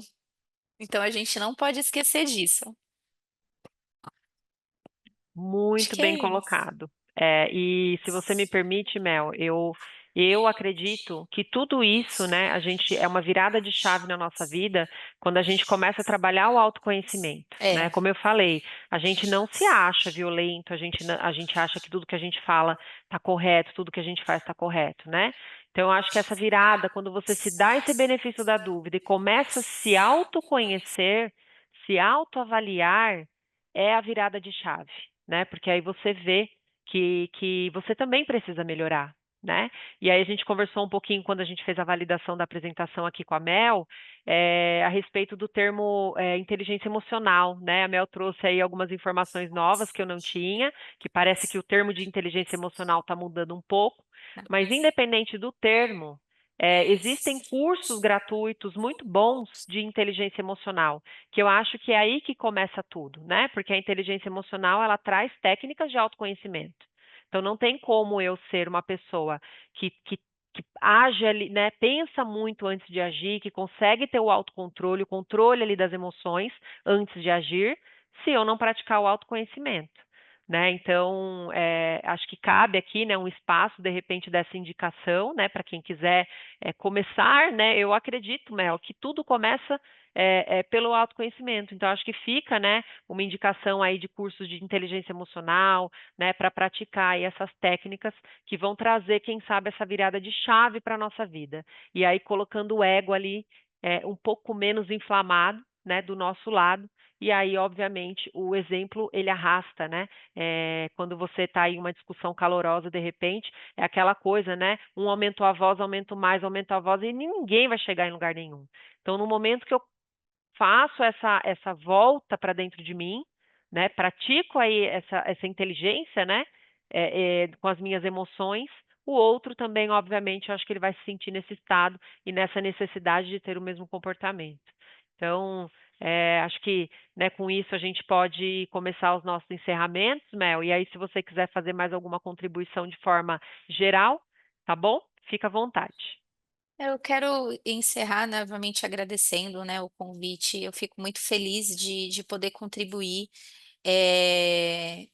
Então a gente não pode esquecer disso. Acho Muito que bem é isso. colocado. E se você me permite, Mel, eu acredito que tudo isso, né, a gente é uma virada de chave na nossa vida quando a gente começa a trabalhar o autoconhecimento, né? É, Como eu falei, a gente não se acha violento, a gente acha que tudo que a gente fala está correto, tudo que a gente faz está correto, né? Então, eu acho que essa virada, quando você se dá esse benefício da dúvida e começa a se autoconhecer, se autoavaliar, é a virada de chave, né? Porque aí você vê que você também precisa melhorar, né? E aí a gente conversou um pouquinho quando a gente fez a validação da apresentação aqui com a Mel, a respeito do termo inteligência emocional, né? A Mel trouxe aí algumas informações novas que eu não tinha, que parece que o termo de inteligência emocional está mudando um pouco, mas independente do termo, existem cursos gratuitos muito bons de inteligência emocional, que eu acho que é aí que começa tudo, né? Porque a inteligência emocional, ela traz técnicas de autoconhecimento. Então, não tem como eu ser uma pessoa que age ali, né? Pensa muito antes de agir, que consegue ter o autocontrole, o controle ali das emoções antes de agir, se eu não praticar o autoconhecimento. Né? Então, acho que cabe aqui, né, um espaço, de repente, dessa indicação, né, para quem quiser começar, né, eu acredito, Mel, que tudo começa pelo autoconhecimento. Então, acho que fica, né, uma indicação aí de cursos de inteligência emocional, né, para praticar aí essas técnicas que vão trazer, quem sabe, essa virada de chave para a nossa vida. E aí, colocando o ego ali um pouco menos inflamado, né, do nosso lado. E aí, obviamente, o exemplo ele arrasta, né? Quando você está em uma discussão calorosa, de repente, é aquela coisa, né? Um aumentou a voz, aumento mais, aumenta a voz, e ninguém vai chegar em lugar nenhum. Então, no momento que eu faço essa volta para dentro de mim, né? Pratico aí essa inteligência, né? Com as minhas emoções. O outro também, obviamente, eu acho que ele vai se sentir nesse estado e nessa necessidade de ter o mesmo comportamento. Então, acho que, né, com isso a gente pode começar os nossos encerramentos, Mel. E aí, se você quiser fazer mais alguma contribuição de forma geral, tá bom? Fica à vontade. eu quero encerrar novamente agradecendo, né, o convite. Eu fico muito feliz de poder contribuir. É,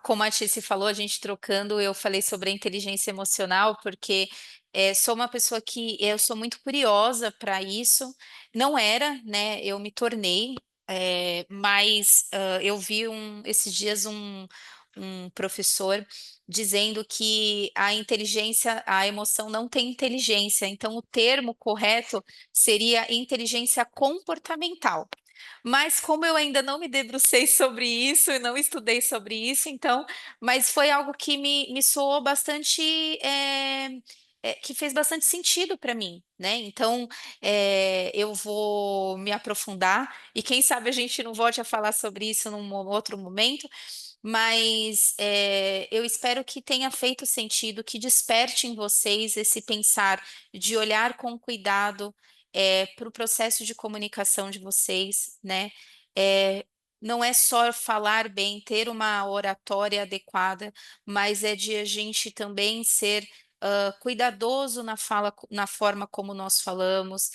como a Tice falou, a gente trocando, eu falei sobre a inteligência emocional, porque sou uma pessoa que eu sou muito curiosa para isso. Não era, né? Eu me tornei, mas eu vi esses dias um professor dizendo que a inteligência, a emoção não tem inteligência, então o termo correto seria inteligência comportamental. Mas como eu ainda não me debrucei sobre isso, e não estudei sobre isso, então, mas foi algo que me soou bastante, que fez bastante sentido para mim, né? Então, eu vou me aprofundar e quem sabe a gente não volte a falar sobre isso num outro momento, mas eu espero que tenha feito sentido, que desperte em vocês esse pensar de olhar com cuidado para o processo de comunicação de vocês, né? É, não é só falar bem, ter uma oratória adequada, mas é de a gente também ser cuidadoso na fala, na forma como nós falamos,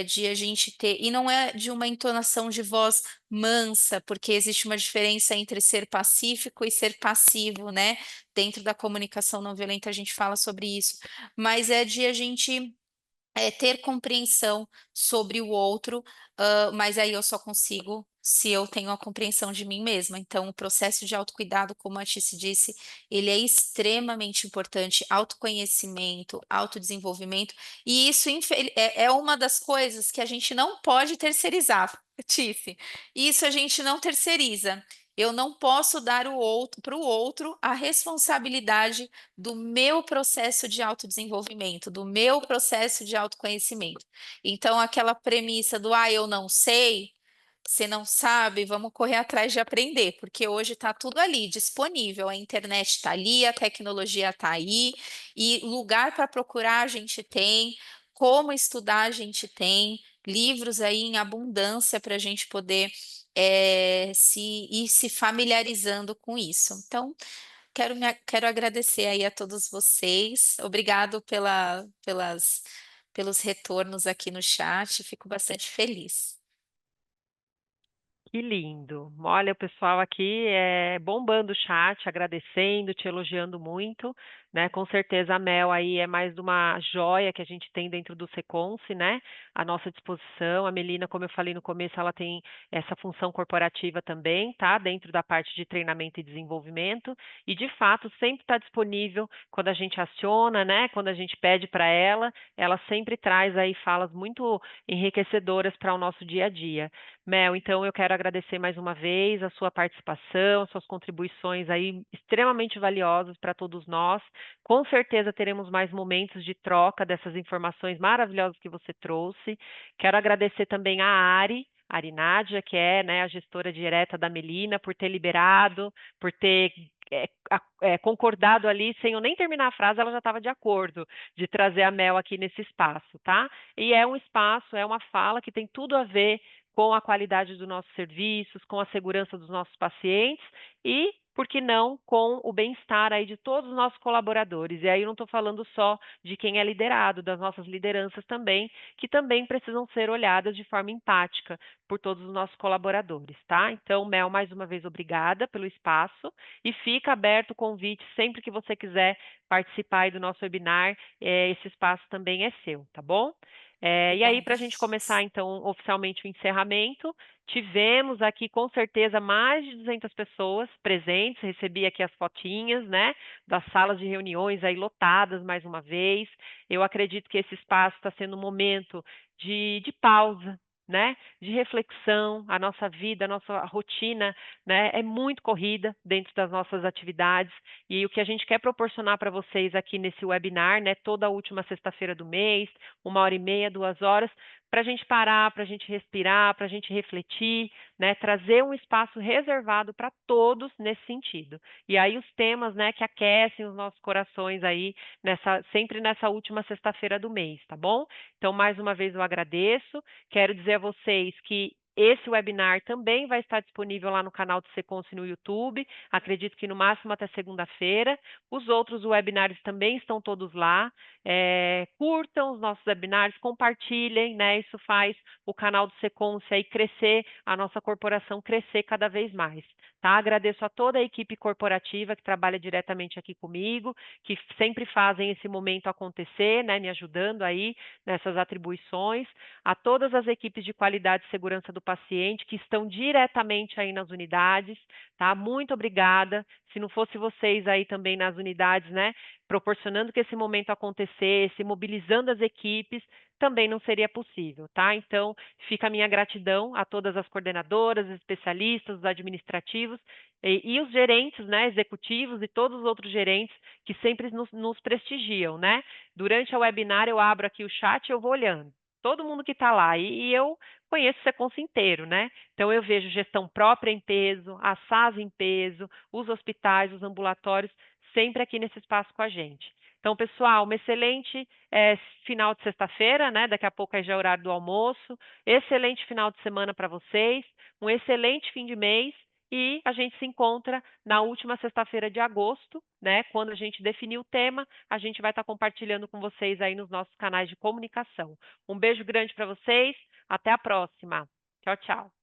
de a gente ter, e não é de uma entonação de voz mansa, porque existe uma diferença entre ser pacífico e ser passivo, né? Dentro da comunicação não violenta a gente fala sobre isso, mas é de a gente ter compreensão sobre o outro, mas aí eu só consigo se eu tenho a compreensão de mim mesma. Então, o processo de autocuidado, como a Tice disse, ele é extremamente importante, autoconhecimento, autodesenvolvimento, e isso é uma das coisas que a gente não pode terceirizar, Tice. Isso a gente não terceiriza. Eu não posso dar para o outro a responsabilidade do meu processo de autodesenvolvimento, do meu processo de autoconhecimento. Então, aquela premissa do eu não sei, você não sabe, vamos correr atrás de aprender, porque hoje está tudo ali, disponível. A internet está ali, a tecnologia está aí, e lugar para procurar a gente tem, como estudar a gente tem, livros aí em abundância para a gente poder se ir se familiarizando com isso. Então, quero agradecer aí a todos vocês. Obrigado pelos retornos aqui no chat. Fico bastante feliz. Que lindo. Olha, o pessoal aqui bombando o chat, agradecendo, te elogiando muito, né? Com certeza a Mel aí é mais uma joia que a gente tem dentro do Seconce, né? À nossa disposição. A Melina, como eu falei no começo, ela tem essa função corporativa também, tá? Dentro da parte de treinamento e desenvolvimento. E, de fato, sempre está disponível quando a gente aciona, né? Quando a gente pede para ela sempre traz aí falas muito enriquecedoras para o nosso dia a dia. Mel, então eu quero agradecer mais uma vez a sua participação, suas contribuições aí extremamente valiosas para todos nós. Com certeza teremos mais momentos de troca dessas informações maravilhosas que você trouxe. Quero agradecer também a Ari Nádia, que é, né, a gestora direta da Melina, por ter liberado, por ter concordado ali, sem eu nem terminar a frase, ela já estava de acordo de trazer a Mel aqui nesse espaço, tá? E é um espaço, é uma fala que tem tudo a ver com a qualidade dos nossos serviços, com a segurança dos nossos pacientes e, por que não, com o bem-estar aí de todos os nossos colaboradores. E aí eu não estou falando só de quem é liderado, das nossas lideranças também, que também precisam ser olhadas de forma empática por todos os nossos colaboradores, tá? Então, Mel, mais uma vez, obrigada pelo espaço e fica aberto o convite sempre que você quiser participar aí do nosso webinar, esse espaço também é seu, tá bom? E aí, Obrigada. para a gente começar, então, oficialmente o encerramento, tivemos aqui, com certeza, mais de 200 pessoas presentes, recebi aqui as fotinhas, né, das salas de reuniões aí lotadas mais uma vez. Eu acredito que esse espaço está sendo um momento de pausa, né, de reflexão. A nossa vida, a nossa rotina, né, é muito corrida dentro das nossas atividades, e o que a gente quer proporcionar para vocês aqui nesse webinar, né, toda a última sexta-feira do mês, 1h30, 2 horas, para a gente parar, para a gente respirar, para a gente refletir, né, trazer um espaço reservado para todos nesse sentido. E aí os temas, né, que aquecem os nossos corações aí sempre nessa última sexta-feira do mês, tá bom? Então, mais uma vez eu agradeço. Quero dizer a vocês que esse webinar também vai estar disponível lá no canal do Seconce no YouTube. Acredito que no máximo até segunda-feira. Os outros webinars também estão todos lá. Curtam os nossos webinários, compartilhem, né? Isso faz o canal do Seconce aí crescer, a nossa corporação crescer cada vez mais, tá? Agradeço a toda a equipe corporativa que trabalha diretamente aqui comigo, que sempre fazem esse momento acontecer, né? Me ajudando aí nessas atribuições, a todas as equipes de qualidade e segurança do paciente, que estão diretamente aí nas unidades, tá? Muito obrigada. Se não fosse vocês aí também nas unidades, né, proporcionando que esse momento acontecesse, mobilizando as equipes, também não seria possível, tá? Então, fica a minha gratidão a todas as coordenadoras, os especialistas, os administrativos e os gerentes, né, executivos e todos os outros gerentes que sempre nos prestigiam, né? Durante a webinar, eu abro aqui o chat e eu vou olhando. Todo mundo que está lá. E eu conheço o Seconsa inteiro, né? Então, eu vejo gestão própria em peso, a SAS em peso, os hospitais, os ambulatórios, sempre aqui nesse espaço com a gente. Então, pessoal, uma excelente final de sexta-feira, né? Daqui a pouco é já o horário do almoço. Excelente final de semana para vocês, um excelente fim de mês e a gente se encontra na última sexta-feira de agosto, né? Quando a gente definir o tema, a gente vai estar compartilhando com vocês aí nos nossos canais de comunicação. Um beijo grande para vocês, até a próxima. Tchau, tchau.